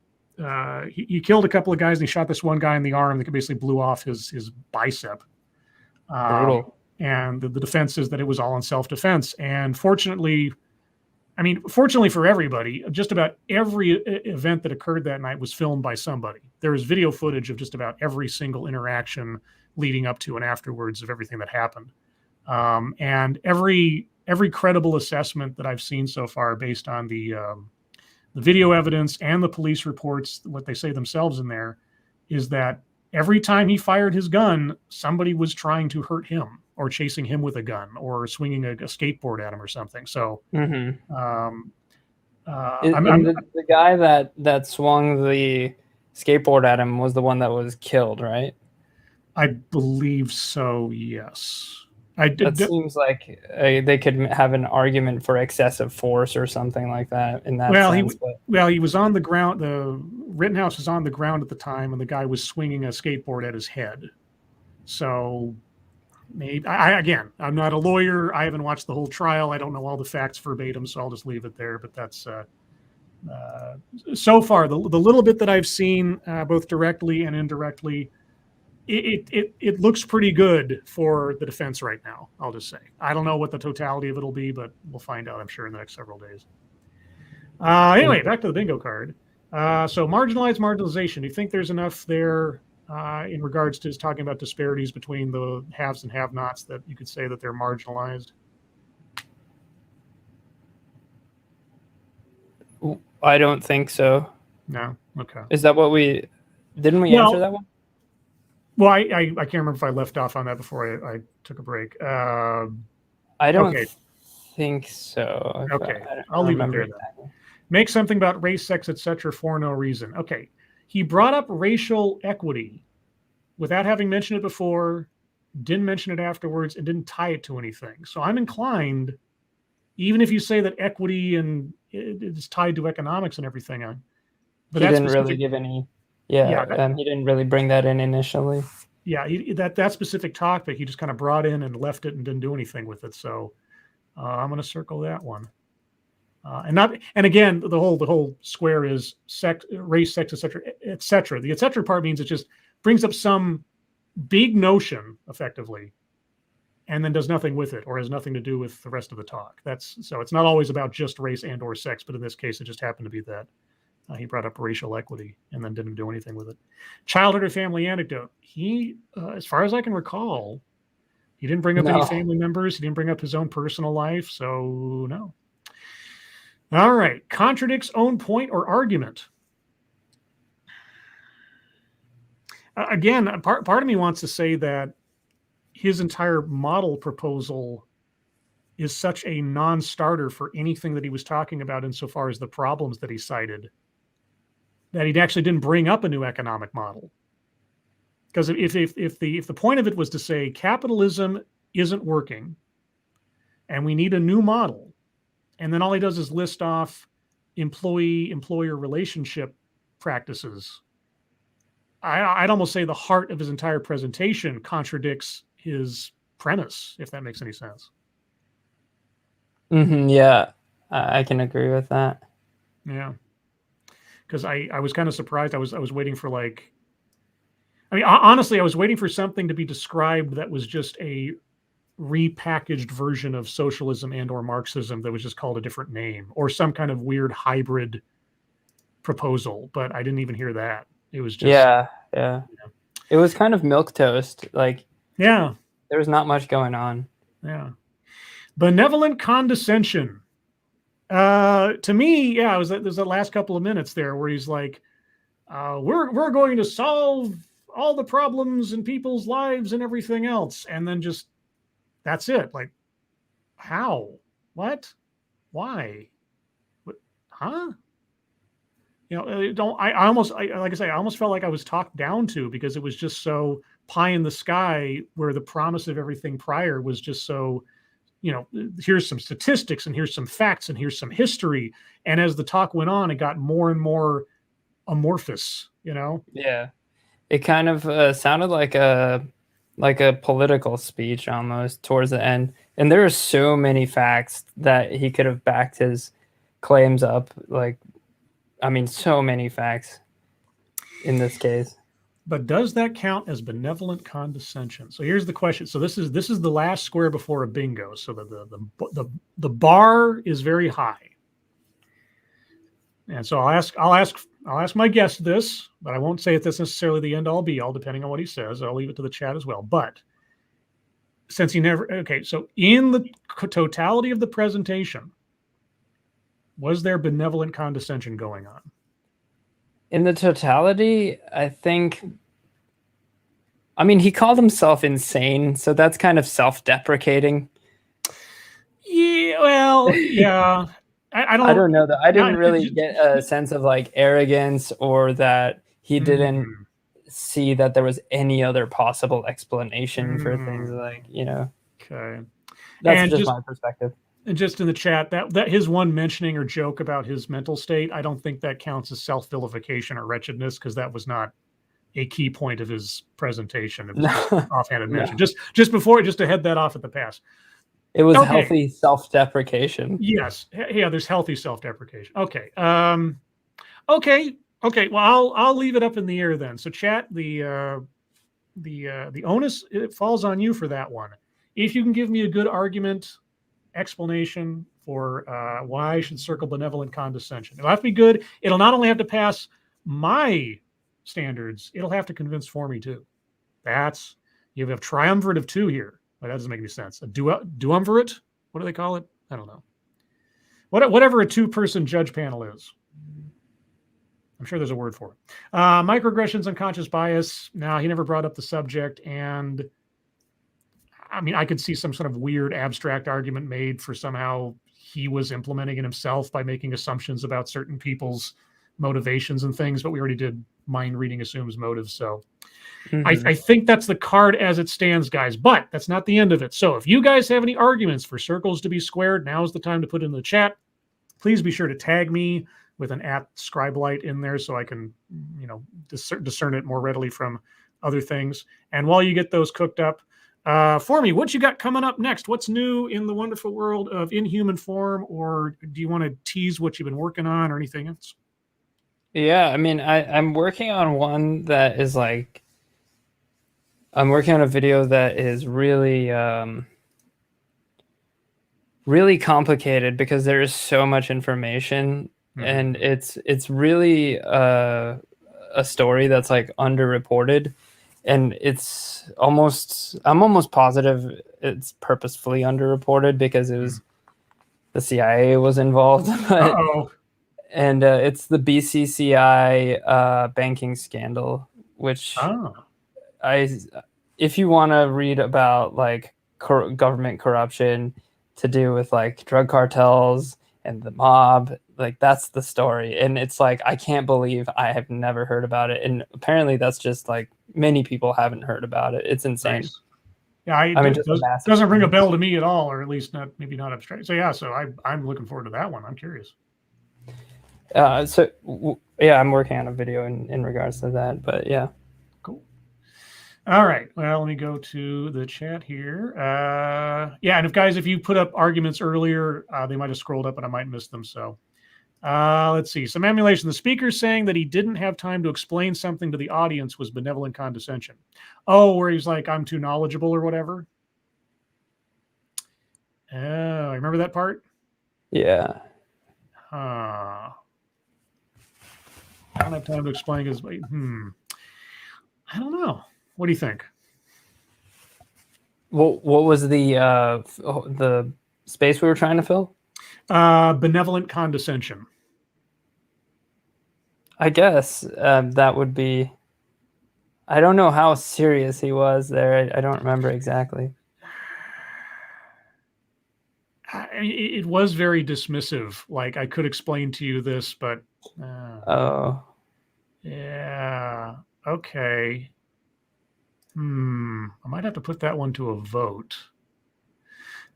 he killed a couple of guys and he shot this one guy in the arm that basically blew off his bicep. Brutal. And the defense is that it was all in self-defense. And fortunately for everybody, just about every event that occurred that night was filmed by somebody. There was video footage of just about every single interaction leading up to and afterwards of everything that happened. And every credible assessment that I've seen so far, based on the video evidence and the police reports, what they say themselves in there, is that every time he fired his gun, somebody was trying to hurt him or chasing him with a gun or swinging a skateboard at him or something. So, the guy that swung the skateboard at him was the one that was killed, right? I believe so. Yes. That seems like they could have an argument for excessive force or something like that in that sense. He was on the ground. The Rittenhouse was on the ground at the time, and the guy was swinging a skateboard at his head. So, maybe I'm not a lawyer. I haven't watched the whole trial. I don't know all the facts verbatim, so I'll just leave it there. But that's so far the little bit that I've seen, both directly and indirectly. It looks pretty good for the defense right now, I'll just say. I don't know what the totality of it'll be, but we'll find out, I'm sure, in the next several days. Anyway, back to the bingo card. So marginalization. Do you think there's enough there in regards to talking about disparities between the haves and have-nots that you could say that they're marginalized? I don't think so. No? Okay. Is that what didn't we answer that one? Well, I can't remember if I left off on that before I took a break. I don't think so. Okay, I'll leave it there then. Make something about race, sex, etc. for no reason. Okay, he brought up racial equity without having mentioned it before, didn't mention it afterwards, and didn't tie it to anything. So I'm inclined, even if you say that equity and it's tied to economics and everything, but he didn't really give any. He didn't really bring that in initially. Yeah, that specific topic he just kind of brought in and left it and didn't do anything with it. So I'm going to circle that one. And again, the whole square is sex, race, sex, etc., etc. The etc. part means it just brings up some big notion effectively, and then does nothing with it or has nothing to do with the rest of the talk. So it's not always about just race and or sex, but in this case, it just happened to be that. He brought up racial equity and then didn't do anything with it. Childhood or family anecdote. He, as far as I can recall, he didn't bring up any family members. He didn't bring up his own personal life. So no. All right. Contradicts own point or argument. Again, part of me wants to say that his entire model proposal is such a non-starter for anything that he was talking about insofar as the problems that he cited, that he actually didn't bring up a new economic model. Because if the point of it was to say capitalism isn't working and we need a new model, and then all he does is list off employee-employer relationship practices, I'd almost say the heart of his entire presentation contradicts his premise, if that makes any sense. Yeah, I can agree with that. Yeah. Because I was kind of surprised. I was waiting for honestly, I was waiting for something to be described that was just a repackaged version of socialism and or Marxism that was just called a different name, or some kind of weird hybrid proposal. But I didn't even hear that. It was just yeah. It was kind of milquetoast. There was not much going on. Yeah. Benevolent condescension. To me, there's the last couple of minutes there where he's like, we're going to solve all the problems in people's lives and everything else. And then just, that's it. Like, how? What? Why? What? Huh? I almost felt like I was talked down to, because it was just so pie in the sky, where the promise of everything prior was just so, here's some statistics and here's some facts and here's some history. And as the talk went on, it got more and more amorphous, Yeah. It kind of sounded like a political speech almost towards the end. And there are so many facts that he could have backed his claims up. Like, I mean, so many facts in this case. But does that count as benevolent condescension? So here's the question. So this is the last square before a bingo. So the bar is very high. And so I'll ask my guest this, but I won't say if that's necessarily the end all be all, depending on what he says. I'll leave it to the chat as well. But since he never, okay, so in the totality of the presentation, was there benevolent condescension going on? In the totality, I think, I mean, he called himself insane, so that's kind of self-deprecating. Yeah, well, yeah. I don't know that. I didn't really get a sense of like arrogance or that he didn't see that there was any other possible explanation for things like, you know. Okay. That's just my perspective. And just in the chat, that his one mentioning or joke about his mental state, I don't think that counts as self-vilification or wretchedness, because that was not a key point of his presentation. It was offhanded mention. Just to head that off at the pass. It was healthy self-deprecation. Yes. Yeah, there's healthy self-deprecation. Okay. Okay. Well, I'll leave it up in the air then. So chat, the onus, it falls on you for that one. If you can give me a good argument, explanation for why I should circle benevolent condescension. It'll have to be good. It'll not only have to pass my standards, it'll have to convince for me too. You have triumvirate of 2 here. But that doesn't make any sense. A duumvirate? What do they call it? I don't know. Whatever a 2-person judge panel is. I'm sure there's a word for it. Microaggressions, unconscious bias. Now, he never brought up the subject. And I mean, I could see some sort of weird abstract argument made for somehow he was implementing it himself by making assumptions about certain people's motivations and things. But we already did mind reading assumes motives. So I think that's the card as it stands, guys, but that's not the end of it. So if you guys have any arguments for circles to be squared, now's the time to put it in the chat. Please be sure to tag me with an @scribelight in there so I can, discern it more readily from other things. And while you get those cooked up, for me, what you got coming up next? What's new in the wonderful world of Inhuman Form, or do you want to tease what you've been working on or anything else? Yeah, I mean, I'm working on one that is like, I'm working on a video that is really, really complicated because there is so much information, and it's really a story that's like underreported, and I'm almost positive it's purposefully underreported because it was the CIA was involved. And it's the BCCI banking scandal, which if you want to read about like government corruption to do with like drug cartels and the mob, like that's the story. And it's like, I can't believe I have never heard about it. And apparently that's just like many people haven't heard about it. It's insane. Nice. Yeah, I mean, it doesn't ring a bell to me at all, or at least maybe not abstract. So yeah, I'm looking forward to that one. I'm curious. I'm working on a video in regards to that, but yeah. Cool. All right. Well, let me go to the chat here. And if you put up arguments earlier, they might have scrolled up and I might miss them. So let's see. Some emulation. The speaker saying that he didn't have time to explain something to the audience was benevolent condescension. Oh, where he's like, I'm too knowledgeable or whatever. Oh, I remember that part? Yeah. I don't have time to explain his. I don't know. What do you think? What was the space we were trying to fill? Benevolent condescension. I guess that would be. I don't know how serious he was there. I don't remember exactly. It was very dismissive. Like, I could explain to you this, but. Yeah. Okay. I might have to put that one to a vote.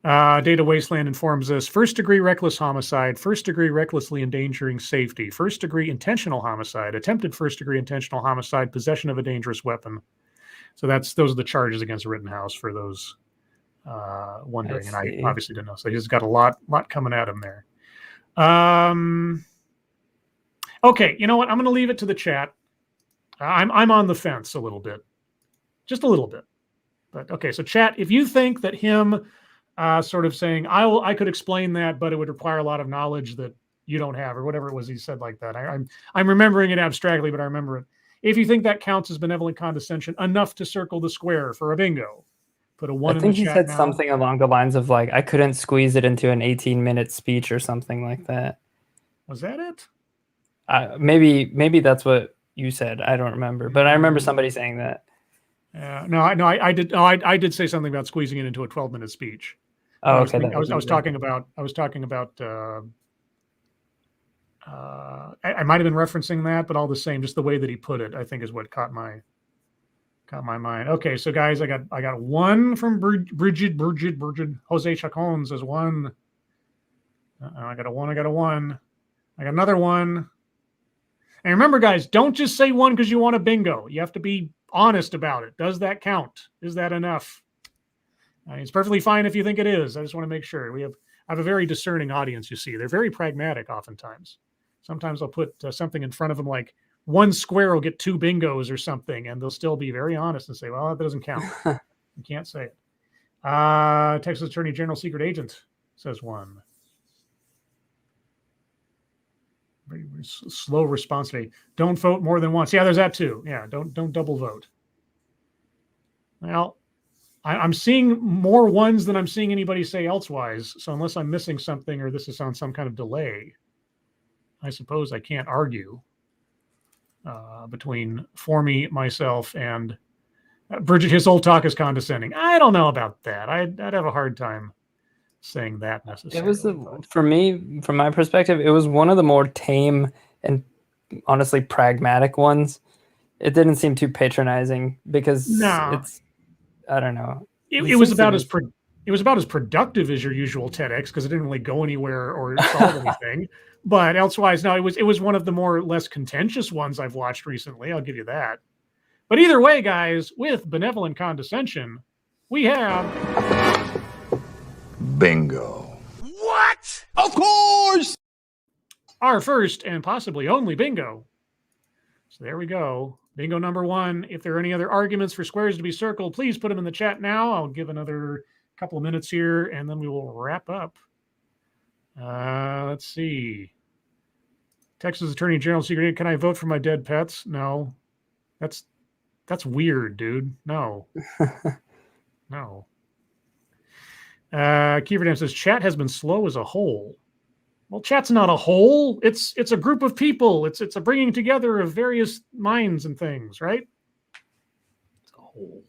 Data Wasteland informs us: first-degree reckless homicide, first-degree recklessly endangering safety, first-degree intentional homicide, attempted first-degree intentional homicide, possession of a dangerous weapon. So those are the charges against Rittenhouse for those wondering, and I obviously didn't know. So he's got a lot coming at him there. Okay, you know what? I'm going to leave it to the chat. I'm on the fence a little bit, just a little bit. But okay, so chat, if you think that him sort of saying I could explain that, but it would require a lot of knowledge that you don't have, or whatever it was he said like that. I'm remembering it abstractly, but I remember it. If you think that counts as benevolent condescension enough to circle the square for a bingo, put a 1 in the chat. I think he said now. something along the lines of like, I couldn't squeeze it into an 18-minute speech or something like that. Was that it? Maybe that's what you said. I don't remember, but I remember somebody saying that. I did. Oh, I did say something about squeezing it into a 12-minute speech. Oh, okay. I was talking about. I might have been referencing that, but all the same, just the way that he put it, I think, is what caught my mind. Okay, so guys, I got 1 from Bridget. Jose Chacon says 1. I got a 1. I got another 1. And remember, guys, don't just say 1 because you want a bingo. You have to be honest about it. Does that count? Is that enough? It's perfectly fine if you think it is. I just want to make sure. I have a very discerning audience, you see. They're very pragmatic oftentimes. Sometimes I'll put something in front of them like 1 square will get 2 bingos or something, and they'll still be very honest and say, well, that doesn't count. You can't say it. Texas Attorney General Secret Agent says 1. Very slow response rate. Don't vote more than once. Yeah, there's that too. Yeah, don't double vote. Well, I'm seeing more 1s than I'm seeing anybody say elsewise. So unless I'm missing something or this is on some kind of delay, I suppose I can't argue between Formy, myself, and Bridget. His old talk is condescending. I don't know about that. I'd have a hard time saying that necessarily. It was for me, from my perspective, it was one of the more tame and honestly pragmatic ones. It didn't seem too patronizing because it's, I don't know. It was about as productive as your usual TEDx because it didn't really go anywhere or solve anything. But elsewise, no, it was one of the more less contentious ones I've watched recently. I'll give you that. But either way, guys, with benevolent condescension, we have bingo. What? Of course! Our first and possibly only bingo. So there we go. Bingo number 1. If there are any other arguments for squares to be circled, please put them in the chat now. I'll give another couple of minutes here, and then we will wrap up. Let's see. Texas Attorney General Secret. Can I vote for my dead pets? No. That's weird, dude. No. No. Kieverdam says, chat has been slow as a whole. Well, chat's not a whole. It's a group of people. It's a bringing together of various minds and things, right? It's a whole.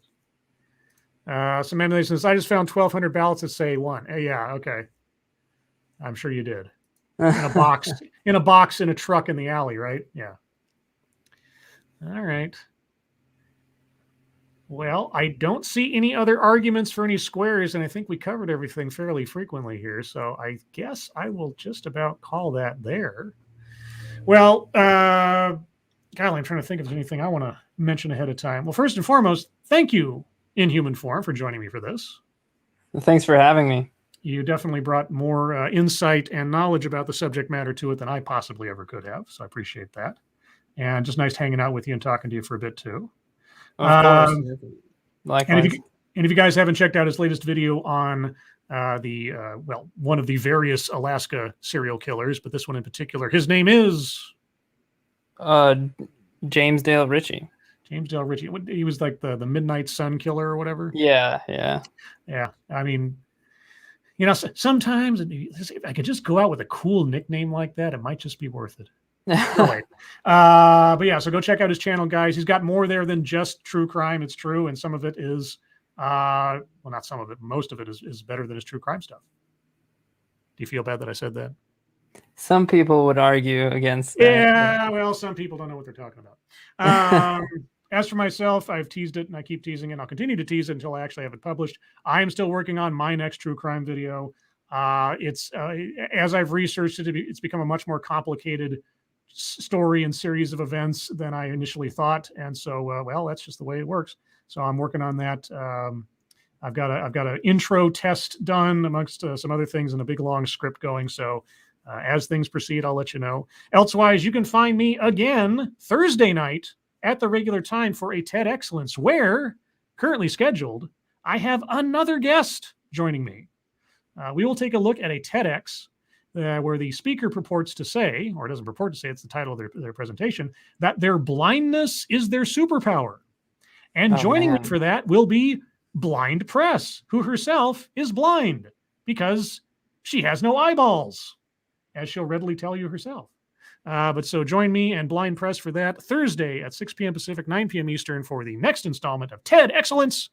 Some Emily says, I just found 1,200 ballots that say 1. Yeah, okay. I'm sure you did. In a box, in a truck in the alley, right? Yeah. All right. Well, I don't see any other arguments for any squares, and I think we covered everything fairly frequently here. So I guess I will just about call that there. Well, Kyle, I'm trying to think if there's anything I want to mention ahead of time. Well, first and foremost, thank you, Inhuman Form, for joining me for this. Thanks for having me. You definitely brought more insight and knowledge about the subject matter to it than I possibly ever could have. So I appreciate that. And just nice hanging out with you and talking to you for a bit too. Of course. Likewise. And if you guys haven't checked out his latest video on one of the various Alaska serial killers, but this one in particular, his name is James Dale Ritchie. James Dale Ritchie. He was like the Midnight Sun Killer or whatever. Yeah. I mean, sometimes if I could just go out with a cool nickname like that, it might just be worth it. But yeah, so go check out his channel, guys. He's got more there than just true crime. It's true, and some of it is well, not some of it, most of it is better than his true crime stuff. Do you feel bad that I said that? Some people would argue against that. Yeah, well, some people don't know what they're talking about. As for myself, I've teased it and I keep teasing it, and I'll continue to tease it until I actually have it published. I am still working on my next true crime video. It's as I've researched it, it's become a much more complicated story and series of events than I initially thought, and so well, that's just the way it works. So I'm working on that. I've got an intro test done amongst some other things and a big long script going. So As things proceed, I'll let you know. Elsewise, you can find me again Thursday night at the regular time for a TED Excellence, where, currently scheduled, I have another guest joining me. We will take a look at a TEDx where the speaker purports to say, or doesn't purport to say, it's the title of their presentation, that their blindness is their superpower. And joining me for that will be Blind Press, who herself is blind because she has no eyeballs, as she'll readily tell you herself. But so join me and Blind Press for that Thursday at 6 p.m. Pacific, 9 p.m. Eastern for the next installment of TED Excellence.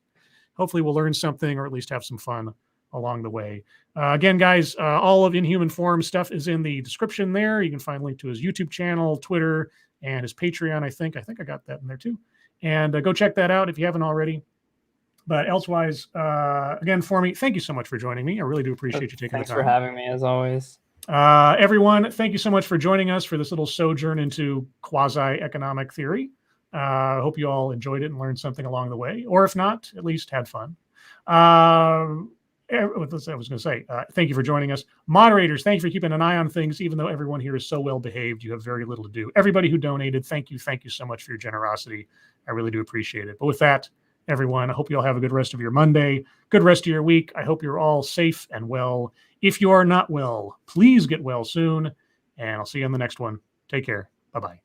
Hopefully we'll learn something or at least have some fun along the way. Again, guys, all of Inhuman Form stuff is in the description there. You can find a link to his YouTube channel, Twitter, and his Patreon, I think. I think I got that in there too. And go check that out if you haven't already. But elsewise, again, for me, thank you so much for joining me. I really do appreciate you taking the time. Thanks for having me, as always. Everyone, thank you so much for joining us for this little sojourn into quasi-economic theory. I hope you all enjoyed it and learned something along the way. Or if not, at least had fun. What was I going to say? Thank you for joining us. Moderators, thank you for keeping an eye on things, even though everyone here is so well behaved. You have very little to do. Everybody who donated, thank you. Thank you so much for your generosity. I really do appreciate it. But with that, everyone, I hope you all have a good rest of your Monday, good rest of your week. I hope you're all safe and well. If you are not well, please get well soon. And I'll see you on the next one. Take care. Bye-bye.